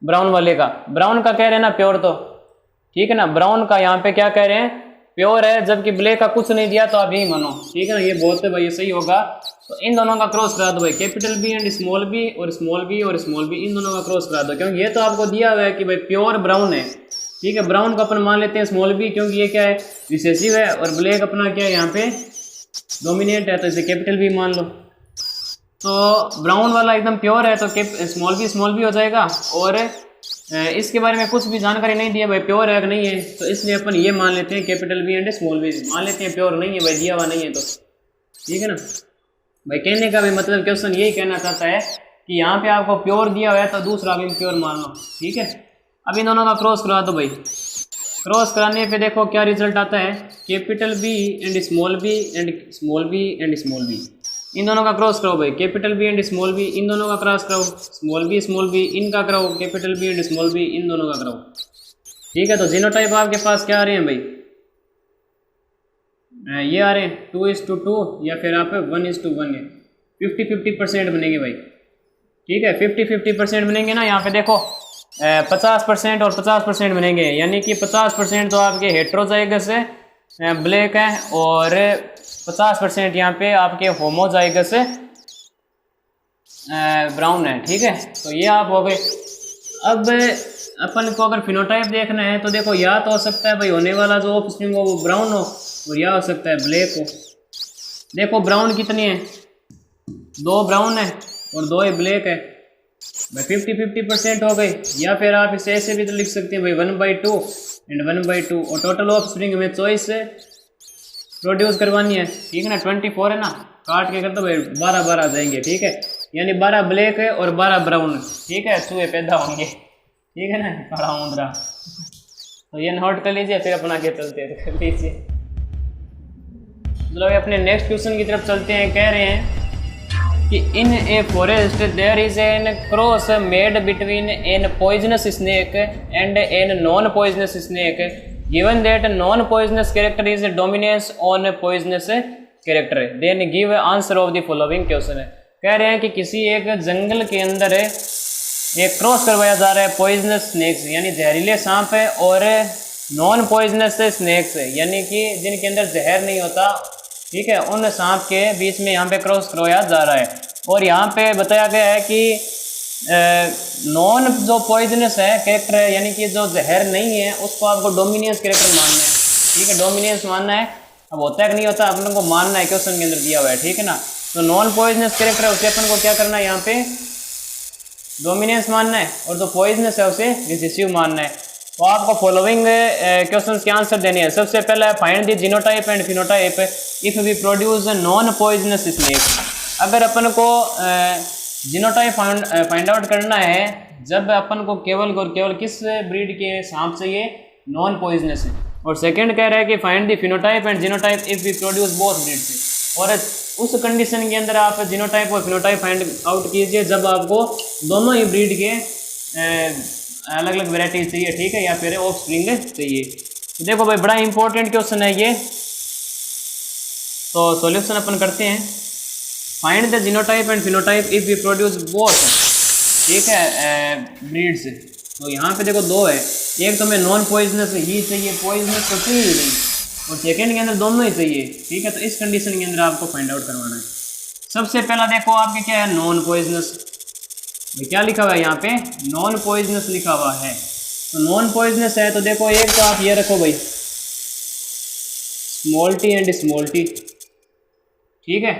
ब्राउन वाले का। ब्राउन का कह रहे हैं ना प्योर, तो ठीक है ना, ब्राउन का यहाँ पे क्या कह रहे हैं, प्योर है, जबकि ब्लैक का कुछ नहीं दिया, तो आप यही मानो। ठीक है ना, ये बोलते भाई ये सही होगा। तो इन दोनों का क्रॉस करा दो भाई, capital B and small B, और स्मॉल बी और स्मॉल बी, इन दोनों का क्रॉस करा दो, क्योंकि ये तो आपको दिया हुआ है कि भाई प्योर ब्राउन है। ठीक है, ब्राउन का अपन मान लेते हैं स्मॉल बी, क्योंकि ये क्या है, रिसेसिव है, और ब्लैक अपना क्या है यहाँ पे डोमिनेट है, तो इसे कैपिटल बी मान लो। तो ब्राउन वाला एकदम प्योर है, तो स्मॉल बी हो जाएगा। और इसके बारे में कुछ भी जानकारी नहीं दी है भाई, प्योर है कि नहीं है, तो इसलिए अपन ये मान लेते हैं capital B and small B मान लेते हैं, प्योर नहीं है भाई, दिया हुआ नहीं है। तो ठीक है ना भाई, कहने का भी मतलब क्वेश्चन यही कहना चाहता है कि यहाँ पे आपको प्योर दिया हुआ है तो दूसरा भी प्योर मान लो। ठीक है, अब इन दोनों का क्रॉस करवा दो भाई। क्रॉस कराने पे देखो क्या रिजल्ट आता है, capital B and small B and small B and small B. इन दोनों का क्रॉस कराओ भाई, capital B and small B, इन दोनों का क्रॉस कराओ, स्मॉल बी इनका कराओ, capital B and small B इन दोनों का कराओ। ठीक है, तो जीनोटाइप आपके पास क्या आ रहे हैं भाई, ये आ रहे हैं 2:2 या फिर आप 1:1 है, 50-50% बनेंगे भाई। ठीक है, 50-50% बनेंगे ना, यहाँ पे देखो 50% और 50% बनेंगे, यानी कि 50% तो आपके हेट्रोजाइगस ब्लैक है और 50% यहाँ पे आपके होमोजाइगस ब्राउन है। ठीक है, तो ये आप हो गए। अब अपन को अगर फिनोटाइप देखना है तो देखो या तो हो सकता है भाई होने वाला जो ऑफस्प्रिंग हो वो ब्राउन हो, और या हो सकता है ब्लैक हो। देखो ब्राउन कितनी है, 2 ब्राउन है और 2 ही ब्लैक है भाई, 50-50% हो गई। या फिर आप इसे ऐसे भी तो लिख सकते हैं भाई 1/2 एंड 1/2, और टोटल ऑफस्प्रिंग में चॉइस प्रोड्यूस करवानी है। ठीक है ना, 24 है ना, काट के कर दो भाई 12 आ जाएंगे। ठीक है, यानी 12 ब्लैक है और 12 ब्राउन। ठीक है, चूहे पैदा होंगे। ठीक है ना, काला मुंदरा। तो ये नोट कर लीजिए, फिर अपना के चलते कर लीजिए। मतलब अपने नेक्स्ट क्वेश्चन की तरफ चलते हैं। कह रहे हैं कि in a forest there is an cross made between an poisonous snake and an non poisonous snake, given that non poisonous character is dominance on poisonous character, then give answer of the following question. कह रहे हैं कि किसी एक जंगल के अंदर एक क्रॉस करवाया जा रहा है पॉइजनस स्नेक्स यानी जहरीले सांप है और नॉन पॉइजनस स्नेक्स यानी कि जिनके अंदर जहर नहीं होता। ठीक है, उन सांप के बीच में यहाँ पे क्रॉस करवाया जा रहा है। और यहाँ पे बताया गया है कि नॉन जो पॉइजनस है कैरेक्टर है यानी कि जो जहर नहीं है उसको आपको डोमिनेंस कैरेक्टर मानना है। ठीक है, डोमिनेंस मानना है। अब होता है कि नहीं होता, अपन को मानना है, क्वेश्चन के अंदर दिया हुआ है। ठीक है ना, तो नॉन पॉइजनस कैरेक्टर है उसे अपन को क्या करना है, यहाँ पे डोमिनेंस मानना है, और जो पॉइजनस है उसे रिसेसिव मानना है। तो आपको फॉलोइंग क्वेश्चंस के आंसर देने हैं। सबसे पहला है find the genotype and phenotype if we produce non poisonous snake. अगर अपन को जीनोटाइप फाइंड आउट करना है जब अपन को केवल और केवल किस ब्रीड के सांप चाहिए, नॉन पॉइजनस है। और सेकंड कह रहा है कि find the phenotype and genotype if we produce both breed से, और उस कंडीशन के अंदर आप जीनोटाइप और फिनोटाइप फाइंड आउट कीजिए जब आपको दोनों ही ब्रीड के अलग अलग वेराइटी चाहिए। ठीक है, या फिर ऑफस्प्रिंग चाहिए। तो देखो भाई बड़ा इंपॉर्टेंट क्वेश्चन है ये, तो सॉल्यूशन अपन करते हैं। Find the genotype and phenotype if we produce both. ठीक है, ब्रीड्स। तो यहाँ पे देखो 2 है, एक तो मैं नॉन पॉइजनस ही चाहिए, पॉइजनस तो चाहिए ही नहीं, और सेकेंड के अंदर दोनों ही चाहिए। ठीक है, तो इस कंडीशन के अंदर आपको फाइंड आउट करवाना है। सबसे पहला देखो आपके क्या है, नॉन पॉइजनस। क्या लिखा हुआ है यहाँ पे, नॉन पॉइजनस लिखा हुआ है। तो नॉन पॉइजनस है तो देखो एक तो आप ये रखो भाई small T and small T. ठीक है,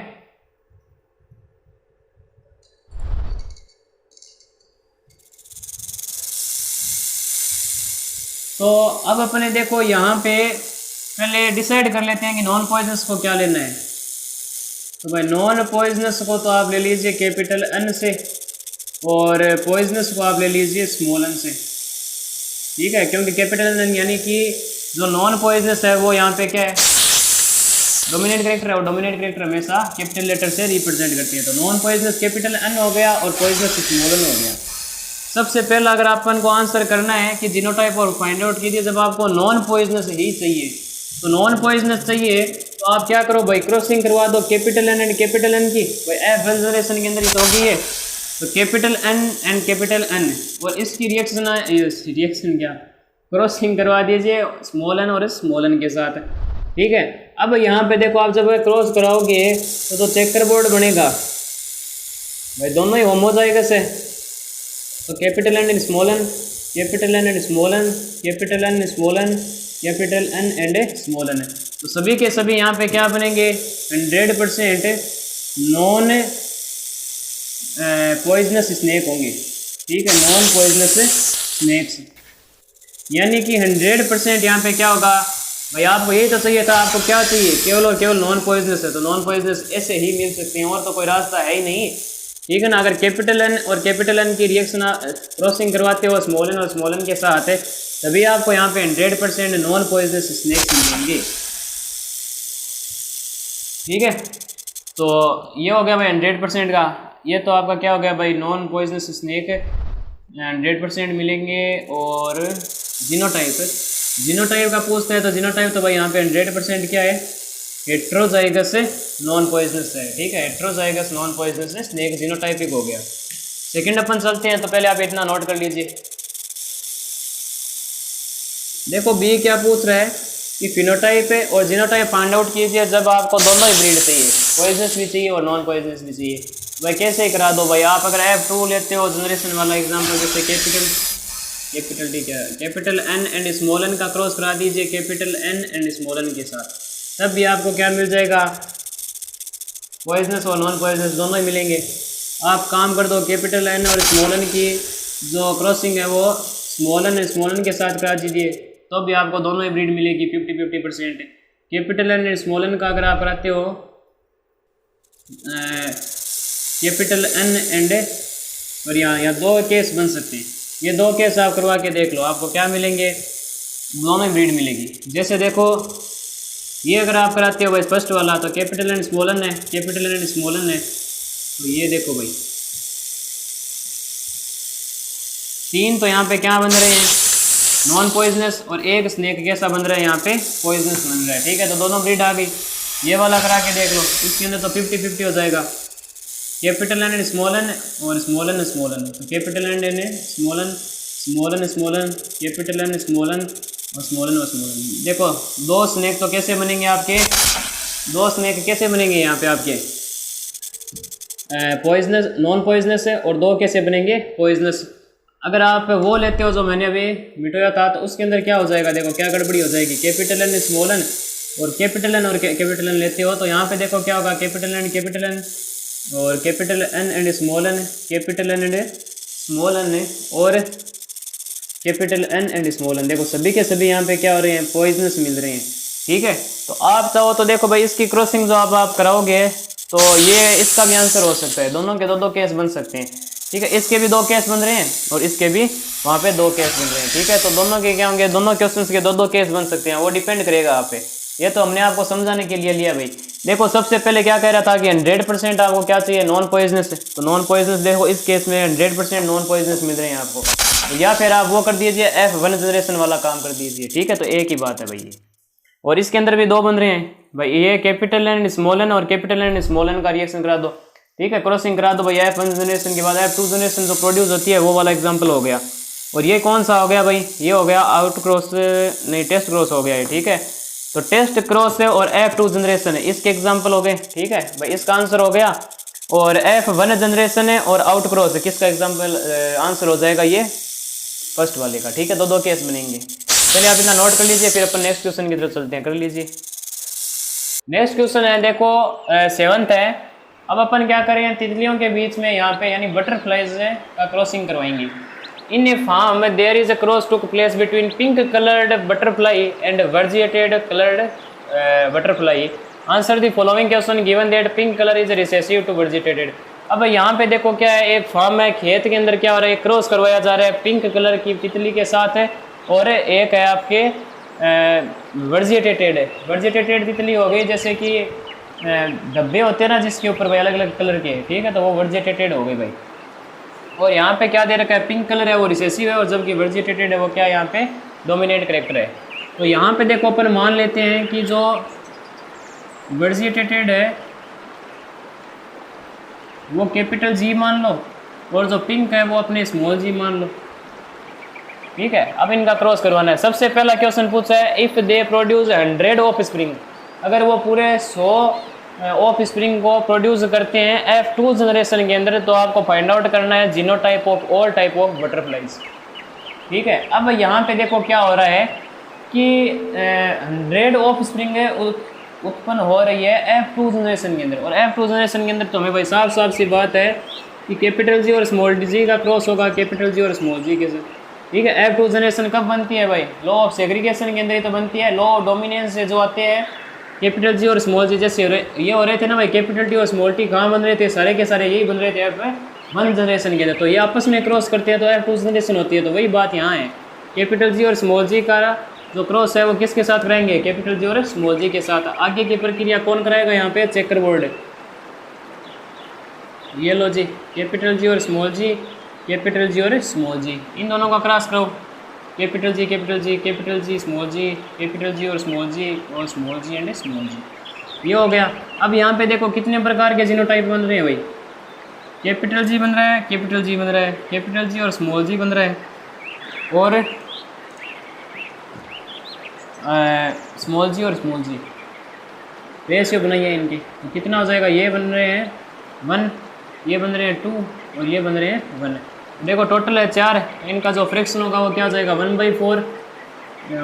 तो अब अपने देखो यहाँ पे पहले डिसाइड कर लेते हैं कि नॉन पॉइजनस को क्या लेना है। तो भाई नॉन पॉइजनस को तो आप ले लीजिए कैपिटल N से, और पॉइजनस को आप ले लीजिए स्मॉल n से। ठीक है, क्योंकि कैपिटल N यानी कि जो नॉन पॉइजनस है वो यहाँ पे क्या है, डोमिनेंट कैरेक्टर है, और डोमिनेंट कैरेक्टर हमेशा कैपिटल लेटर से रिप्रेजेंट करती है। तो नॉन पॉइजनस कैपिटल N हो गया और पॉइजनस स्मॉल n हो गया। सबसे पहला अगर अपन को आंसर करना है कि जीनोटाइप और फाइंड आउट कीजिए जब आपको नॉन पॉइजनस ही चाहिए। तो नॉन पॉइजनस चाहिए तो आप क्या करो भाई, क्रॉसिंग करवा दो capital N and capital N की। भाई एफ जनरेशन के अंदर ही तो होगी ये, तो capital N and capital N, और इसकी रिएक्शन क्या, क्रॉसिंग करवा दीजिए स्मॉल n और स्मॉल n के साथ। ठीक है, अब यहाँ पे देखो आप जब क्रॉस कराओगे तो चेकर बोर्ड बनेगा भाई, दोनों ही होमोजाइगस है। तो capital N and small n, capital N and small n, capital N small n, capital N and small n। तो सभी के सभी यहाँ पे क्या बनेंगे, 100% नॉन पॉइजनस स्नेक होंगे। ठीक है, नॉन पॉइजनस स्नेक्स, यानी कि 100% यहाँ पे क्या होगा भाई, आपको यही तो चाहिए था। आपको क्या चाहिए, केवल और केवल नॉन पॉइजनस है, तो नॉन पॉइजनस ऐसे ही मिल सकते हैं, और तो कोई रास्ता है ही नहीं। ठीक है ना। अगर कैपिटल एन और कैपिटल एन की रिएक्शन क्रॉसिंग करवाते हो स्मॉल एन और स्मॉल एन के साथ है, तभी आपको यहाँ पे 100% नॉन पॉइजनस स्नेक्स मिलेंगे। ठीक है, तो ये हो गया भाई 100% का। ये तो आपका क्या हो गया भाई, नॉन पॉइजनस स्नेक 100% मिलेंगे। और जीनोटाइप का पूछते हैं तो जीनोटाइप तो भाई यहाँ पे 100% क्या है, हेट्रोजाइगस नॉन पॉइजनस है। ठीक है, heterozygous non poisonous snake genotypic हो गया। सेकंड अपन चलते हैं, तो पहले आप इतना नोट कर लीजिए। देखो बी क्या पूछ रहा है कि फिनोटाइप है और जीनोटाइप फाइंड आउट कीजिए जब आपको दोनों ही ब्रीड चाहिए, पॉइजनस भी चाहिए और नॉन पॉइजनस भी चाहिए। भाई कैसे ही करा दो भाई, आप अगर F2 लेते हो जनरेशन वाला एग्जाम्पल, जैसे कैपिटल टी क्या capital N and small N का क्रॉस करा दीजिए capital N and small N के साथ, तब भी आपको क्या मिल जाएगा, पॉइजनस और नॉन पॉइजनस दोनों ही मिलेंगे। आप काम कर दो, कैपिटल एन और स्मॉल एन की जो क्रॉसिंग है वो स्मॉल एन के साथ करा दीजिए, तो भी आपको दोनों ही ब्रीड मिलेगी 50-50%। कैपिटल एन स्मॉल एन का अगर आप कराते हो कैपिटल एन एंड, और यहाँ दो केस बन सकते हैं, ये दो केस आप करवा के देख लो, आपको क्या मिलेंगे, दोनों ही ब्रीड मिलेगी। जैसे देखो ये अगर आप कराते हो भाई फर्स्ट वाला, तो कैपिटल एन स्मॉल एन है, कैपिटल एन स्मॉल एन है, तो ये देखो भाई 3 तो यहाँ पे क्या बन रहे हैं, नॉन पॉइजनस, और एक स्नेक कैसा बन रहा है, यहाँ पे पॉइजनस बन रहा है। ठीक है, तो दोनों ब्रीड आ गई। ये वाला करा के देख लो, इसके अंदर तो 50-50 हो जाएगा, कैपिटल एन स्मॉल एन और स्मॉल एन, तो capital N small N capital N small N और स्मॉल एन। देखो दो स्नेक तो कैसे बनेंगे आपके, दो स्नेक कैसे बनेंगे यहाँ पे आपके, पॉइजनस नॉन पॉइजनस है, और दो कैसे बनेंगे, पॉइजनस। अगर आप वो लेते हो जो मैंने अभी मिटाया था, तो उसके अंदर क्या हो जाएगा, देखो क्या गड़बड़ी हो जाएगी, कैपिटल एन स्मॉल एन और कैपिटल एन लेते हो, तो यहाँ पे देखो क्या होगा, कैपिटल एन और capital N and small N, capital N and small N और capital N and small N, देखो सभी के सभी यहाँ पे क्या हो रहे हैं, पॉइजनस मिल रहे हैं। ठीक है, तो आप चाहो तो देखो भाई इसकी क्रॉसिंग जो आप कराओगे, तो ये इसका भी आंसर हो सकता है, दोनों के दो केस बन सकते हैं। ठीक है, इसके भी 2 केस बन रहे हैं और इसके भी वहाँ पे 2 केस बन रहे हैं। ठीक है, तो दोनों के क्या होंगे, दोनों क्वेश्चंस के 2 केस बन सकते हैं, वो डिपेंड करेगा आप पे। ये तो हमने आपको समझाने के लिए लिया भाई। देखो सबसे पहले क्या कह रहा था कि 100% आपको क्या चाहिए, नॉन पॉइजनस, तो नॉन पॉइजनस देखो इस केस में 100% नॉन पॉइजनस मिल रहे हैं आपको, तो या फिर आप वो कर दीजिए F1 जनरेशन वाला काम कर दीजिए। ठीक है, तो एक ही बात है भाई ये, और इसके अंदर भी 2 बन रहे हैं भाई, ये कैपिटल एन स्मॉल एन और कैपिटल एन स्मॉल एन का रिएक्शन करा दो। ठीक है, क्रॉसिंग करा दो भाई, F1 जनरेशन के बाद F2 जनरेशन जो प्रोड्यूस होती है वो वाला एग्जांपल हो गया। और ये कौन सा हो गया भाई, ये हो गया आउट क्रॉस, नहीं टेस्ट क्रॉस हो गया है। ठीक है, तो टेस्ट क्रॉस है और F2 जनरेशन है, इसके एग्जांपल हो गए। ठीक है भाई, इसका आंसर हो गया। और F1 जनरेशन है और आउट क्रॉस है, किसका एग्जाम्पल आंसर हो जाएगा, ये फर्स्ट वाले का। ठीक है, 2 केस बनेंगे। चलिए आप इतना नोट कर लीजिए, फिर अपन नेक्स्ट क्वेश्चन की तरफ चलते हैं, कर लीजिए। नेक्स्ट क्वेश्चन है देखो 7th है। अब अपन क्या करेंगे, तितलियों के बीच में यहाँ पे यानी बटरफ्लाइज का क्रॉसिंग करवाएंगे। In a farm there is a cross took place between pink coloured butterfly and variegated coloured butterfly. Answer the following question given that pink colour is recessive to variegated. अब यहाँ पे देखो क्या है, एक फार्म है, खेत के अंदर क्या हो रहा है, क्रॉस करवाया जा रहा है पिंक कलर की तितली के साथ है, और एक है आपके वर्जिएटेड तितली हो गई, जैसे कि डब्बे होते हैं ना जिसके ऊपर भाई अलग अलग कलर के। ठीक है, तो वो वर्जिएटेड हो गई भाई। और यहाँ पे क्या दे रखा है, पिंक कलर है वो रिसेसिव है, और जबकि वर्जिएटेड है वो क्या यहाँ पे डोमिनेट करेक्टर है। तो यहाँ पे देखो अपन मान लेते हैं कि जो वर्जिएटेड है वो कैपिटल G मान लो, और जो पिंक है वो अपने स्मॉल g मान लो। ठीक है, अब इनका क्रॉस करवाना है। सबसे पहला क्वेश्चन पूछा है, if they produce 100 of spring, अगर वो पूरे 100 ऑफ स्प्रिंग को प्रोड्यूस करते हैं F2 जनरेशन के अंदर, तो आपको फाइंड आउट करना है genotype of all type of butterflies. ठीक है, अब यहाँ पे देखो क्या हो रहा है कि 100 ऑफ स्प्रिंग उत्पन्न हो रही है F2 जनरेशन के अंदर, और F2 जनरेशन के अंदर तो हमें भाई साफ साफ सी बात है कि कैपिटल G और स्मॉल g का क्रॉस होगा कैपिटल G और स्मॉल g के साथ। ठीक है, F2 जनरेशन कब बनती है भाई, लॉ ऑफ सेग्रीगेशन के अंदर ही तो बनती है। लॉ ऑफ डोमिनेंस से जो आते हैं कैपिटल जी और स्मॉल जी जैसे ये हो रहे थे ना भाई, कैपिटल टी और स्मॉल टी कहाँ बन रहे थे, सारे के सारे यही बन रहे थे F1 जनरेशन के थे, तो ये आपस में क्रॉस करते हैं तो F2 जनरेशन होती है। तो वही बात यहाँ है, कैपिटल जी और स्मॉल जी का जो क्रॉस है वो किसके साथ कराएंगे, कैपिटल जी और स्मॉल जी के साथ। आगे की प्रक्रिया कौन कराएगा यहाँ पे, चेकर बोर्ड। ये लो जी, कैपिटल जी और स्मॉल जी, कैपिटल जी और स्मॉल जी, इन दोनों का क्रॉस करो, capital G capital G, capital G small G, capital G और स्मॉल जी, और small G and small G, ये हो गया। अब यहाँ पे देखो कितने प्रकार के जीनोटाइप बन रहे हैं भाई, कैपिटल जी बन रहा है, कैपिटल जी बन रहा है, कैपिटल जी और स्मॉल जी बन रहा है, और स्मॉल जी और स्मॉल जी। रेशियो बनाइए इनकी, तो कितना हो जाएगा, ये बन रहे हैं 1, ये बन रहे हैं 2 और ये बन रहे हैं 1। देखो टोटल है 4, इनका जो फ्रैक्शन होगा वो क्या हो जाएगा 1/4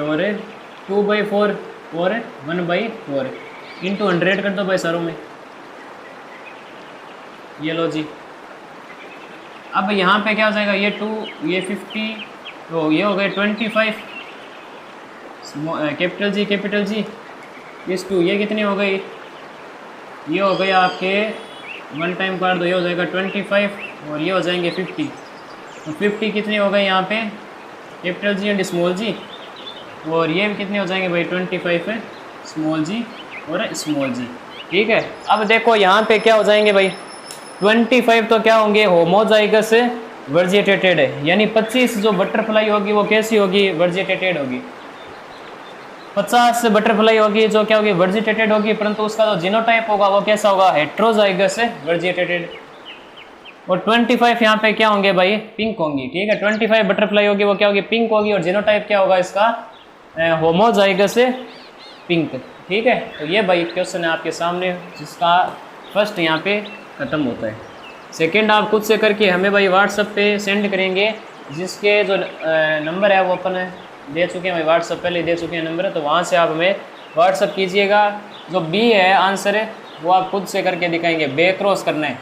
और 2/4 और 1/4 इंटू 100 कर दो भाई सारों में। ये लो जी, अब यहाँ पे क्या हो जाएगा, ये 2 ये 50, तो ये हो गए 25, कैपिटल जी इस 2, ये कितनी हो गई, ये हो गए आपके 1 टाइम काट दो, ये हो जाएगा 25 और ये हो जाएंगे 50, तो 50 कितने हो गए यहाँ पे, capital G and small G, और ये भी कितने हो जाएंगे भाई 25 है स्मॉल जी और स्मॉल जी। ठीक है, अब देखो यहाँ पे क्या हो जाएंगे भाई, 25 तो क्या होंगे, होमोजाइगस वर्जिटेटेड है, यानी 25 जो बटरफ्लाई होगी वो कैसी होगी, वर्जिटेटेड होगी। 50 बटरफ्लाई होगी जो क्या होगी, वर्जिटेटेड होगी, परंतु उसका जो जीनोटाइप होगा वो कैसा होगा, हेट्रोजाइगस वर्जिटेटेड। और 25 यहाँ पे क्या होंगे भाई, पिंक होंगी। ठीक है, 25 बटरफ्लाई होगी वो क्या होगी, पिंक होगी, और जीनोटाइप क्या होगा इसका, होमोजाइगस पिंक। ठीक है, तो ये भाई क्वेश्चन है आपके सामने, जिसका फर्स्ट यहाँ पे ख़त्म होता है। सेकंड आप खुद से करके हमें भाई व्हाट्सएप पे सेंड करेंगे, जिसके जो नंबर है वो अपन दे चुके हैं भाई, व्हाट्सएप पहले दे चुके हैं नंबर, तो वहाँ से आप हमें व्हाट्सएप कीजिएगा। जो बी है आंसर है वो आप खुद से करके दिखाएंगे, बे क्रॉस करना है।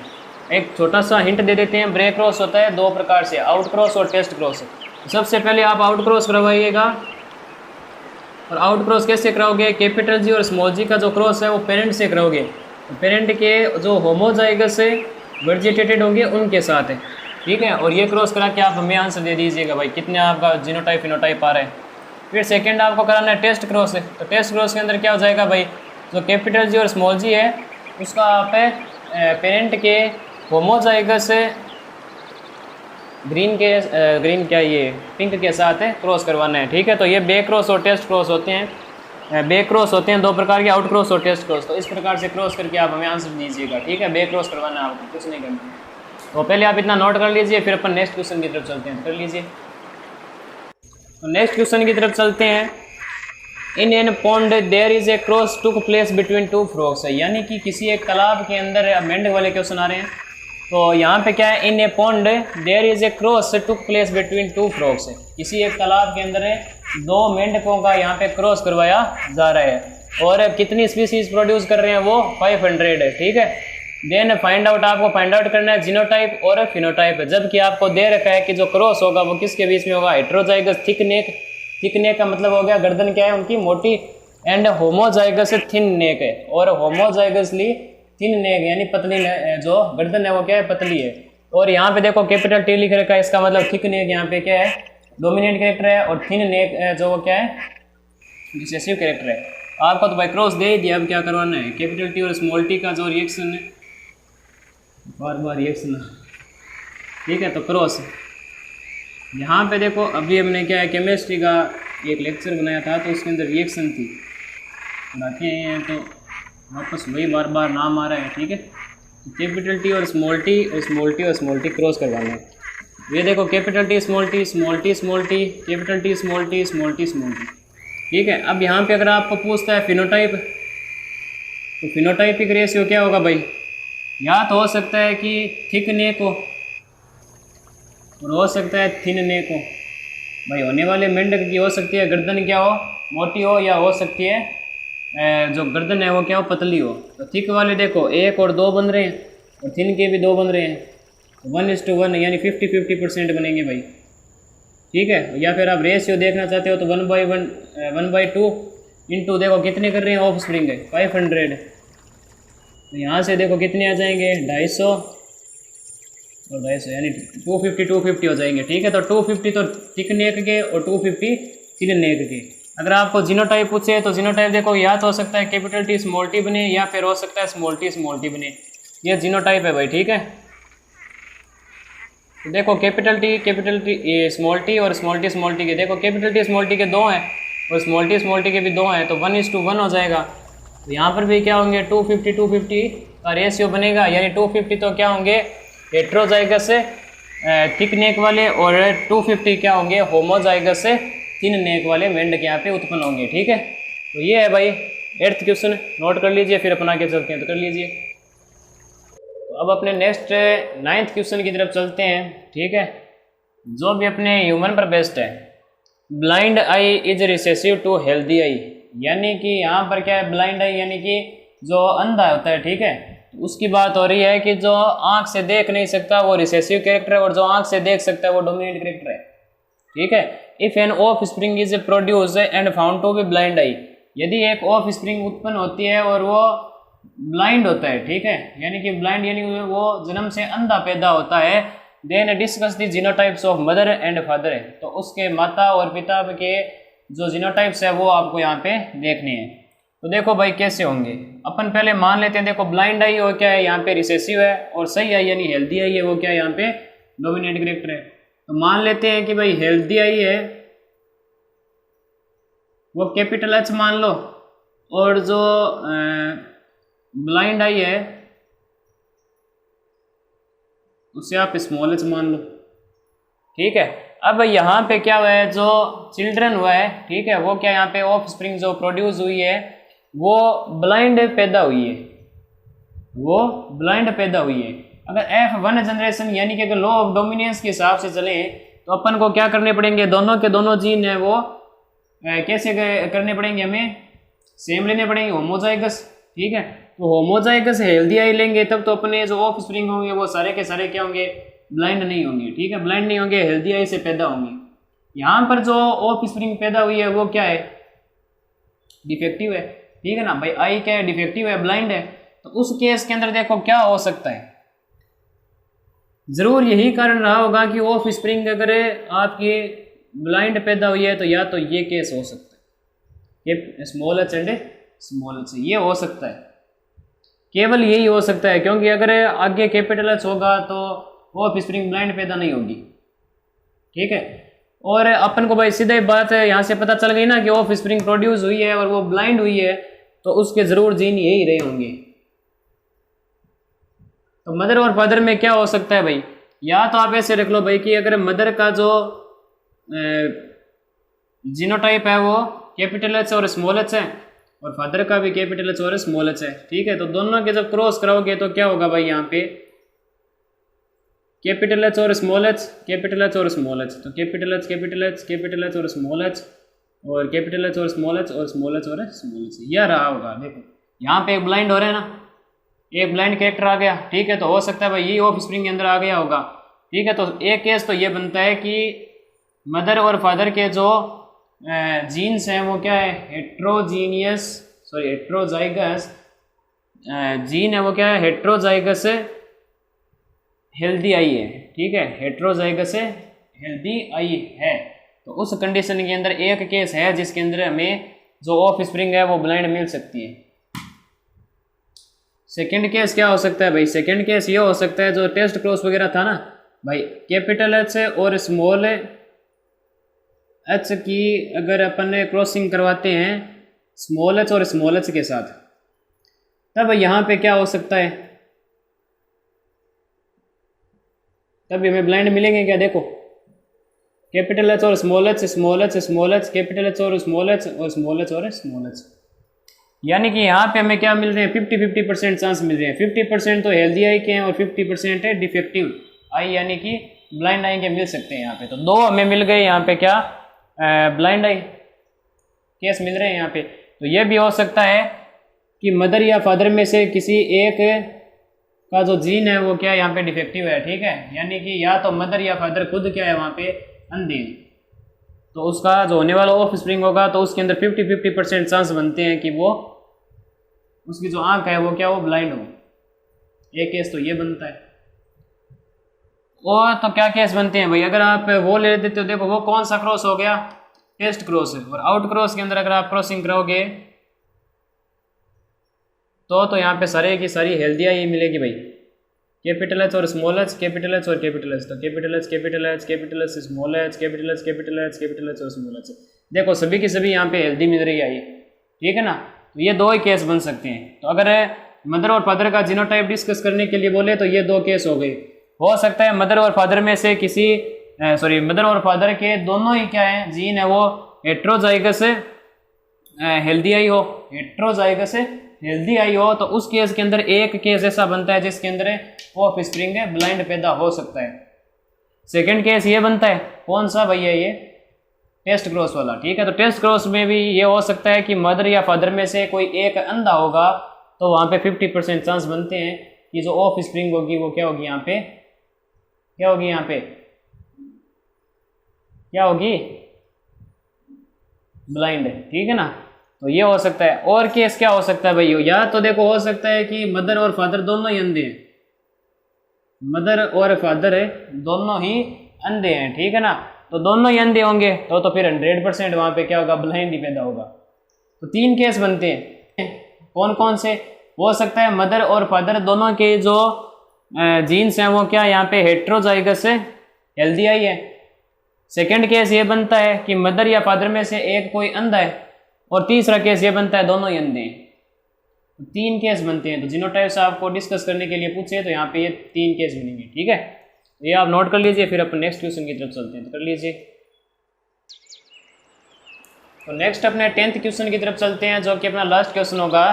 एक छोटा सा हिंट दे देते हैं, ब्रे क्रॉस होता है 2 प्रकार से, आउट क्रॉस और टेस्ट क्रॉस। सबसे पहले आप आउट क्रॉस करवाइएगा, और आउट क्रॉस कैसे कराओगे, कैपिटल जी और स्मॉल जी का जो क्रॉस है वो पेरेंट से कराओगे, पेरेंट के जो होमोजाइगस वर्जिटेटेड होंगे उनके साथ है। ठीक है, और ये क्रॉस करा के आप हमें आंसर दे दीजिएगा भाई कितने आपका जीनोटाइप फिनोटाइप आ रहा है। फिर सेकंड आपको कराना है टेस्ट क्रॉस है, तो टेस्ट क्रॉस के अंदर क्या हो जाएगा भाई, जो कैपिटल जी और स्मॉल जी है उसका आप पेरेंट के होमोजाइगस ग्रीन क्या ये पिंक के साथ है क्रॉस करवाना है। ठीक है, तो ये बे क्रॉस और टेस्ट क्रॉस होते हैं, बे क्रॉस होते हैं 2 प्रकार के, आउट क्रॉस और टेस्ट क्रॉस। तो इस प्रकार से क्रॉस करके आप हमें आंसर दीजिएगा। ठीक है, बे क्रॉस करवाना है आपको, कुछ नहीं करना। तो पहले आप इतना नोट कर लीजिए, फिर अपन नेक्स्ट क्वेश्चन की तरफ चलते हैं, कर लीजिए। तो नेक्स्ट क्वेश्चन की तरफ चलते हैं। In an pond there is a cross took place between 2 frogs, यानी कि किसी एक तालाब के अंदर, मेंढक वाले क्वेश्चन आ रहे हैं। तो यहाँ पे क्या है, in a pond there is a cross took place between 2 frogs, किसी एक तालाब के अंदर 2 मेंढकों का यहाँ पे क्रॉस करवाया जा रहा है, और कितनी स्पीसीज प्रोड्यूस कर रहे हैं वो 500 है। ठीक है, देन फाइंड आउट, आपको फाइंड आउट करना है जीनोटाइप और फिनोटाइप, जबकि आपको दे रखा है कि जो क्रॉस होगा वो किसके बीच में होगा, हेट्रोजाइगस थिक नेक, थिक नेक का मतलब हो गया गर्दन क्या है उनकी मोटी, एंड होमोजाइगस थिन नेक है, और होमोजाइगसली थिन नेक यानी पतली जो गर्दन है वो क्या है, पतली है। और यहाँ पे देखो कैपिटल टी लिख रखा है, इसका मतलब थिक नेक यहाँ पे क्या है, डोमिनेंट कैरेक्टर है, और थिन नेक जो वो क्या है, रिसेसिव कैरेक्टर है। आपको तो भाई क्रॉस दे ही दिया, अब क्या करवाना है, कैपिटल टी और स्मॉल टी का जो रिएक्शन है, बार रिएक्शन। ठीक है, तो क्रॉस यहाँ पे देखो, अभी हमने क्या है केमिस्ट्री का एक लेक्चर बनाया था, तो उसके अंदर रिएक्शन थी, बनाते हैं तो वापस वही बार नाम आ रहा है। ठीक है, कैपिटल टी और स्मॉल टी, और स्मॉल टी और स्मॉल टी क्रॉस करवाना है। ये देखो capital T small T, small T small T, capital T small T, small T small T. ठीक है, अब यहाँ पे अगर आपको पूछता है फिनोटाइप, तो फिनोटाइपिक रेशियो क्या होगा भाई, या तो हो सकता है कि थिक नेक हो, और हो सकता है थिन नेक हो। भाई होने वाले मेंढक की हो सकती है गर्दन क्या हो, मोटी हो, या हो सकती है जो गर्दन है वो क्या हो, पतली हो। तो थिक वाले देखो 1 और 2 बन रहे हैं, और थिन के भी 2 बन रहे हैं, 1:1 यानी 50-50% बनेंगे भाई। ठीक है, या फिर आप रेशियो देखना चाहते हो तो 1/1 1/2 इंटू देखो कितने कर रहे हैं ऑफ स्प्रिंग है 500, तो यहाँ से देखो कितने आ जाएंगे 250 और 250 यानी 250 हो जाएंगे। ठीक है, तो 250 तो थिक नेक के और 250 थिन नेक के। अगर आपको जीनोटाइप पूछे तो जीनोटाइप देखो या तो हो सकता है कैपिटल टी स्मॉल टी बने या फिर हो सकता है स्मॉल टी बने, ये जीनोटाइप है भाई। ठीक है, तो देखो कैपिटल टी स्मॉल टी और स्मॉल टी के, देखो कैपिटल टी स्मॉल टी के 2 हैं और स्मॉल टी के भी 2 हैं, तो 1:1 हो जाएगा। तो यहाँ पर भी क्या होंगे 250 का रेशियो बनेगा, यानी 250 तो क्या होंगे हेट्रोजाइगस से थिक नेक वाले और 250 क्या होंगे होमोजाइगस से थिन नेक वाले मेंढक यहाँ पे उत्पन्न होंगे। ठीक है, तो ये है भाई 8th क्वेश्चन, नोट कर लीजिए, फिर अपना के चलते हैं तो कर लीजिए। तो अब अपने नेक्स्ट 9th क्वेश्चन की तरफ चलते हैं। ठीक है, जो भी अपने ह्यूमन पर बेस्ड है, blind eye is recessive to healthy eye, यानी कि यहाँ पर क्या है ब्लाइंड आई यानी कि जो अंधा होता है। ठीक है, तो उसकी बात हो रही है कि जो आंख से देख नहीं सकता वो रिसेसिव कैरेक्टर है और जो आंख से देख सकता है वो डोमिनेंट कैरेक्टर है। ठीक है, if an offspring is produce and found to be blind eye, यदि एक ऑफ स्प्रिंग उत्पन्न होती है और वो ब्लाइंड होता है। ठीक है, यानी कि ब्लाइंड यानी वो जन्म से अंधा पैदा होता है, then discuss the genotypes of mother and father, तो उसके माता और पिता के जो जीनोटाइप्स है वो आपको यहाँ पे देखने हैं। तो देखो भाई कैसे होंगे, अपन पहले मान लेते हैं, देखो ब्लाइंड आई वो क्या है यहाँ पे रिसेसिव है और सही आई यानी हेल्दी आई है वो क्या है यहाँ पे डोमिनेंट कैरेक्टर है। तो मान लेते हैं कि भाई हेल्दी आई है वो कैपिटल एच मान लो और जो ब्लाइंड आई है उसे आप स्मॉल एच मान लो। ठीक है, अब यहाँ पे क्या हुआ है जो चिल्ड्रन हुआ है, ठीक है, वो क्या यहाँ पे ऑफ स्प्रिंग जो प्रोड्यूस हुई है वो ब्लाइंड पैदा हुई है, वो ब्लाइंड पैदा हुई है। अगर F1 जनरेशन यानी कि अगर लॉ ऑफ डोमिनेंस के हिसाब से चले तो अपन को क्या करने पड़ेंगे, दोनों के दोनों जीन है वो कैसे करने पड़ेंगे, हमें सेम लेने पड़ेंगे होमोजाइगस। ठीक है, तो होमोजाइगस हेल्दी आई लेंगे तब तो अपने जो ऑफ स्प्रिंग होंगे वो सारे के सारे क्या होंगे ब्लाइंड नहीं होंगे। ठीक है, ब्लाइंड नहीं होंगे, हेल्दी आई से पैदा होंगे। यहाँ पर जो ऑफ स्प्रिंग पैदा हुई है वो क्या है डिफेक्टिव है। ठीक है ना भाई, आई क्या है डिफेक्टिव है, ब्लाइंड है। तो उस केस के अंदर देखो क्या हो सकता है, जरूर यही कारण रहा होगा कि ऑफ स्प्रिंग अगर आपकी ब्लाइंड पैदा हुई है तो या तो ये केस हो सकता है, ये small H and small H ये हो सकता है, केवल यही हो सकता है, क्योंकि अगर आगे कैपिटल एच होगा तो ऑफ स्प्रिंग ब्लाइंड पैदा नहीं होगी। ठीक है, और अपन को भाई सीधा बात है यहाँ से पता चल गई ना कि ऑफ स्प्रिंग प्रोड्यूस हुई है और वो ब्लाइंड हुई है तो उसके जरूर जीन यही रहे होंगे। तो मदर और फादर में क्या हो सकता है भाई, या तो आप ऐसे रख लो भाई कि अगर मदर का जो जीनोटाइप है वो कैपिटल एच और स्मॉल एच है और फादर का भी कैपिटल एच और स्मॉल एच है। ठीक है, तो दोनों के जब क्रॉस कराओगे तो क्या होगा भाई यहाँ पे कैपिटल एच और स्मॉल एच, कैपिटल एच और स्मॉल एच, तो capital H capital H capital H और स्मॉल एच और कैपिटल एच और स्मॉल एच और स्मॉल एच और स्मॉल एच, यह रहा होगा। देखो यहाँ पे एक ब्लाइंड हो रहा है ना, एक ब्लाइंड कैरेक्टर आ गया। ठीक है, तो हो सकता है भाई ये ऑफ स्प्रिंग के अंदर आ गया होगा। ठीक है, तो एक केस तो ये बनता है कि मदर और फादर के जो जीन्स हैं वो क्या है हेट्रोजाइगस जीन है वो क्या है हेट्रोजाइगस हेल्दी आई है। ठीक है, हेट्रोजाइगस हेल्दी आई है। तो उस कंडीशन के अंदर एक केस है जिसके अंदर हमें जो ऑफ स्प्रिंग है वो ब्लाइंड मिल सकती है। सेकंड केस क्या हो सकता है भाई, सेकंड केस ये हो सकता है जो टेस्ट क्रॉस वगैरह था ना भाई, कैपिटल एच और स्मॉल एच की अगर अपन क्रॉसिंग करवाते हैं स्मॉल एच और स्मॉल एच के साथ, तब यहाँ पे क्या हो सकता है, तब हमें ब्लाइंड मिलेंगे क्या। देखो कैपिटल एच और small H small H small H capital H और स्मॉल एच और स्मॉल एच और स्मॉल एच, यानी कि यहाँ पे हमें क्या मिल रहे हैं 50-50% चांस मिल रहे हैं। 50% तो हेल्दी आई के हैं और 50% है डिफेक्टिव आई यानी कि ब्लाइंड आई के मिल सकते हैं यहाँ पे। तो दो हमें मिल गए यहाँ पे क्या ब्लाइंड आई केस मिल रहे हैं यहाँ पे। तो ये भी हो सकता है कि मदर या फादर में से किसी एक का जो जीन है वो क्या यहाँ पे डिफेक्टिव है। ठीक है, यानी कि या तो मदर या फादर खुद क्या है वहाँ पे अंधे हैं। तो उसका जो होने वाला ऑफ स्प्रिंग होगा तो उसके अंदर 50-50% चांस बनते हैं कि वो उसकी जो आंख है वो क्या वो ब्लाइंड हो। एक केस तो ये बनता है। और तो क्या केस बनते हैं भाई, अगर आप वो ले देते हो, देखो वो कौन सा क्रॉस हो गया, टेस्ट क्रॉस है। और आउट क्रॉस के अंदर अगर आप क्रॉसिंग करोगे तो यहाँ पे सारे की सारी हेल्दी आई मिलेगी भाई, कैपिटल एच और स्मॉल एच, कैपिटल एच और कैपिटल एच। तो capital H capital H capital H small H capital H capital H capital H और स्मॉल एच। देखो सभी की सभी यहाँ पे हेल्दी मिल रही है, ठीक है ना। तो ये दो ही केस बन सकते हैं। तो अगर मदर और फादर का जीनोटाइप डिस्कस करने के लिए बोले तो ये दो केस हो गए। हो सकता है मदर और फादर में से किसी मदर और फादर के दोनों ही क्या है जीन है वो हेट्रोजाइगस हेल्दी आई हो, हेट्रोजाइगस हेल्दी आई हो, तो उस केस के अंदर एक केस ऐसा बनता है जिसके अंदर ऑफ स्प्रिंग ब्लाइंड पैदा हो सकता है। सेकंड केस ये बनता है, कौन सा भैया, ये टेस्ट क्रॉस वाला, ठीक है। तो टेस्ट क्रॉस में भी ये हो सकता है कि मदर या फादर में से कोई एक अंधा होगा, तो वहाँ पे 50% चांस बनते हैं कि जो ऑफ स्प्रिंग होगी वो क्या होगी, यहाँ पे क्या होगी, यहाँ पे क्या होगी, ब्लाइंड, ठीक है ना। तो ये हो सकता है। और केस क्या हो सकता है भाई, या तो देखो हो सकता है कि मदर और फादर दोनों ही अंधे हैं, मदर और फादर दोनों ही अंधे हैं, ठीक है ना। तो दोनों ही अंधे होंगे तो फिर 100% वहाँ पे क्या होगा, ब्लाइंड ही पैदा होगा। तो तीन केस बनते हैं, कौन कौन से, हो सकता है मदर और फादर दोनों के जो जीन्स हैं वो क्या यहाँ पे हेट्रोजाइगस हेल्दी आई है। सेकंड केस ये बनता है कि मदर या फादर में से एक कोई अंधा है। और तीसरा केस ये बनता है दोनों ही अंधे हैं। तो तीन केस बनते हैं। तो जीनोटाइप्स आपको डिस्कस करने के लिए पूछे तो यहाँ पे ये तीन केस बनेंगे, ठीक है। तो ये आप नोट कर लीजिए, फिर अपन नेक्स्ट क्वेश्चन की तरफ चलते हैं। तो कर लीजिए। तो नेक्स्ट अपने 10th क्वेश्चन की तरफ चलते हैं, जो कि अपना लास्ट क्वेश्चन होगा।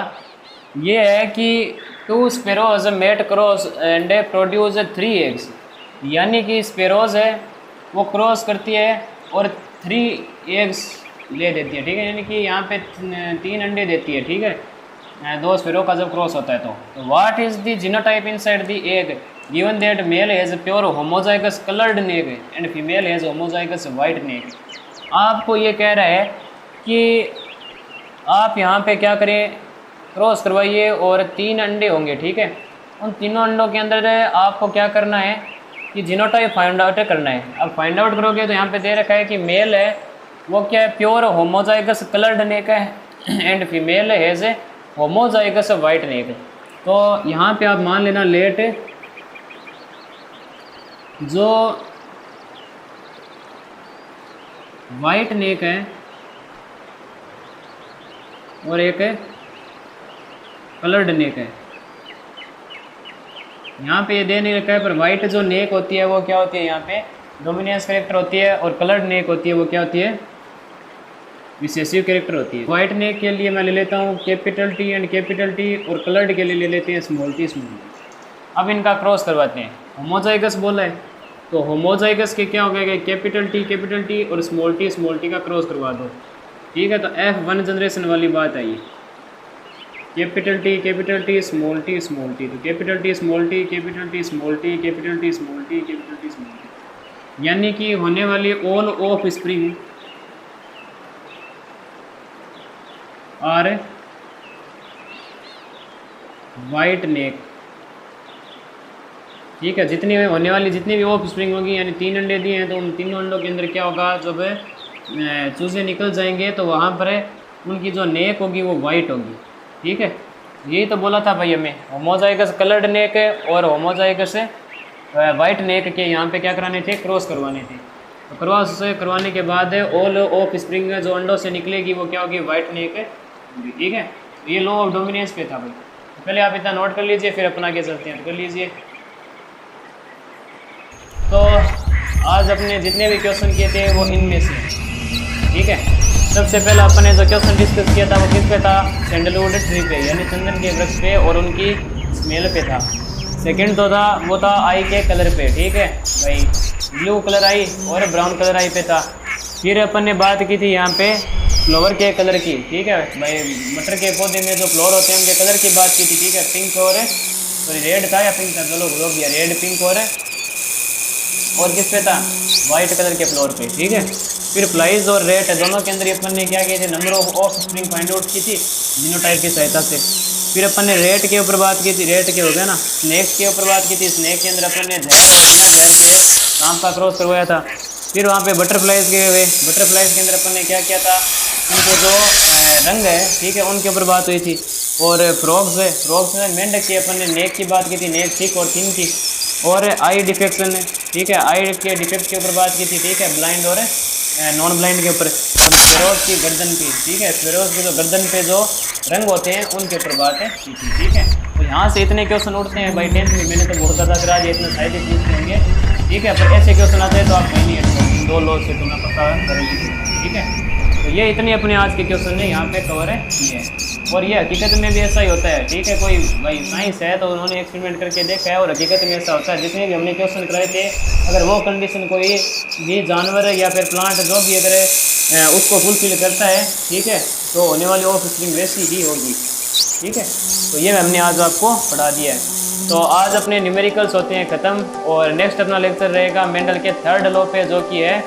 ये है कि 2 sparrows mate cross and produce 3 eggs, यानी कि स्पेरोज है वो क्रॉस करती है और 3 एग्स ले देती है, ठीक है। यानी कि यहाँ पे 3 अंडे देती है, ठीक है, 2 स्पेरो का जब क्रॉस होता है। तो what is the genotype inside the egg given that male has pure homozygous coloured neck and female has homozygous white neck. आपको ये कह रहा है कि आप यहाँ पे क्या करें, क्रॉस करवाइए और 3 अंडे होंगे, ठीक है। उन तीनों अंडों के अंदर आपको क्या करना है कि जीनोटाइप फाइंड आउट करना है। अब फाइंड आउट करोगे तो यहाँ पे दे रखा है कि मेल है वो क्या है, प्योर होमोजाइगस कलर्ड नेक है and female has homozygous white neck. तो यहाँ पे आप मान लेना लेट जो वाइट नेक है और एक कलर्ड नेक है। यहाँ पे ये दे नहीं रखा है, पर वाइट जो नेक होती है वो क्या होती है, यहाँ पे डोमिनेंस कैरेक्टर होती है, और कलर्ड नेक होती है वो क्या होती है, रिसेसिव कैरेक्टर होती है। वाइट नेक के लिए मैं ले लेता हूँ capital T and capital T, और कलर्ड के लिए ले लेते हैं स्मॉल टी स्मॉल टी। अब इनका क्रॉस करवाते हैं। होमोजाइगस बोला है तो होमोजाइगस के क्या हो गया, कैपिटल टी और स्मॉल टी का क्रॉस करवा दो, ठीक है। तो F1 जनरेशन वाली बात आई, कैपिटल टी स्मॉल टी तो capital T small T capital T small T capital T small T capital T small T, यानी कि होने वाली all offspring are white neck, ठीक है। जितनी होने वाली जितनी भी ऑफ स्प्रिंग होगी, यानी 3 अंडे दिए हैं तो उन तीनों अंडों के अंदर क्या होगा, जब चूजे निकल जाएंगे तो वहाँ पर उनकी जो नेक होगी वो वाइट होगी, ठीक है। यही तो बोला था भाई हमें, होमोजाइगस कलर्ड नेक और होमोजाइगस वाइट नेक के यहाँ पे क्या कराने थे, क्रॉस करवाने थे। तो क्रॉस करवाने के बाद ऑल ऑफ स्प्रिंग जो अंडों से निकलेगी वो क्या होगी, वाइट नेक होगी, ठीक है। ये लॉ ऑफ डोमिनेंस पे था भाई। तो पहले आप इतना नोट कर लीजिए, फिर अपना आगे चलते हैं। तो कर लीजिए। तो आज अपने जितने भी क्वेश्चन किए थे वो इनमें से, ठीक है। सबसे पहले अपने जो क्वेश्चन डिस्कस किया था वो किस पे था, सैंडलवुड ट्री पे, यानी चंदन के वृक्ष पे और उनकी स्मेल पे था। सेकंड तो था वो था आई के कलर पे, ठीक है भाई, ब्लू कलर आई और ब्राउन कलर आई पे था। फिर अपन ने बात की थी यहाँ पे फ्लावर के कलर की, ठीक है भाई। मटर के पौधे में जो फ्लावर होते हैं उनके कलर की बात की थी, ठीक है। पिंक और सॉरी रेड था या पिंक था, चलो हो गया, रेड पिंक और और किस पे था, वाइट कलर के फ्लोर पे, ठीक है। फिर प्राइस और रेट दोनों के अंदर अपन ने क्या किए थे, number of spring find out की थी जीनोटाइप की सहायता से। फिर अपन ने रेट के ऊपर बात की थी, रेट के हो गया ना। स्नैक्स के ऊपर बात की थी, स्नैक के अंदर अपन ने जहर से सांप का क्रॉस करवाया था। फिर वहाँ पे बटरफ्लाइज के हुए, बटरफ्लाइज के अंदर अपन ने क्या किया था, उनको जो रंग है, ठीक है, उनके ऊपर बात हुई थी। और फ्रॉग्स है, फ्रॉग्स में मेंढक की अपन ने नेक की बात की थी, नेक थिक और थिन की। और आई डिफेक्शन है, ठीक है, आई के डिफेक्ट के ऊपर बात की थी, ठीक है, ब्लाइंड और नॉन ब्लाइंड के ऊपर। और स्पेरोज की गर्दन की, ठीक है, स्पेरोज की जो गर्दन पे जो रंग होते हैं उनके ऊपर बात है, ठीक है। तो यहाँ से इतने क्वेश्चन उठते हैं भाई 10th में, मैंने तो बहुत ज़्यादा करा दिया, इतने साइड पूछते होंगे, ठीक है। पर ऐसे क्वेश्चन आते हैं तो आप कहीं नहीं हटो, 2 लॉ से तुम्हें पता करेंगे, ठीक है। तो ये इतने अपने आज के क्वेश्चन ने यहाँ पे कवर है किए। और ये हकीकत में भी ऐसा ही होता है, ठीक है। कोई भाई साइंस है तो उन्होंने एक्सपेरिमेंट करके देखा है और हकीकत में ऐसा होता है। जितने भी हमने क्वेश्चन कराए थे, अगर वो कंडीशन कोई भी जानवर है या फिर प्लांट जो भी अगर उसको फुलफिल करता है, ठीक है, तो होने वाली ऑफ स्प्रिंग वैसी ही होगी, ठीक है। तो ये हमने आज आपको पढ़ा दिया है। तो आज अपने न्यूमेरिकल्स होते हैं ख़त्म, और नेक्स्ट अपना लेक्चर रहेगा मेंडल के 3rd लॉ पे, जो कि है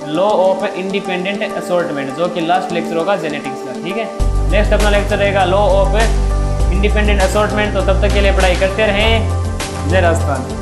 लॉ ऑफ इंडिपेंडेंट असॉर्टमेंट, जो कि लास्ट लेक्चर होगा जेनेटिक्स का, ठीक है। नेक्स्ट अपना लेक्चर रहेगा लॉ ऑफ इंडिपेंडेंट असॉर्टमेंट। तो तब तक के लिए पढ़ाई करते रहें। जय राजस्थान।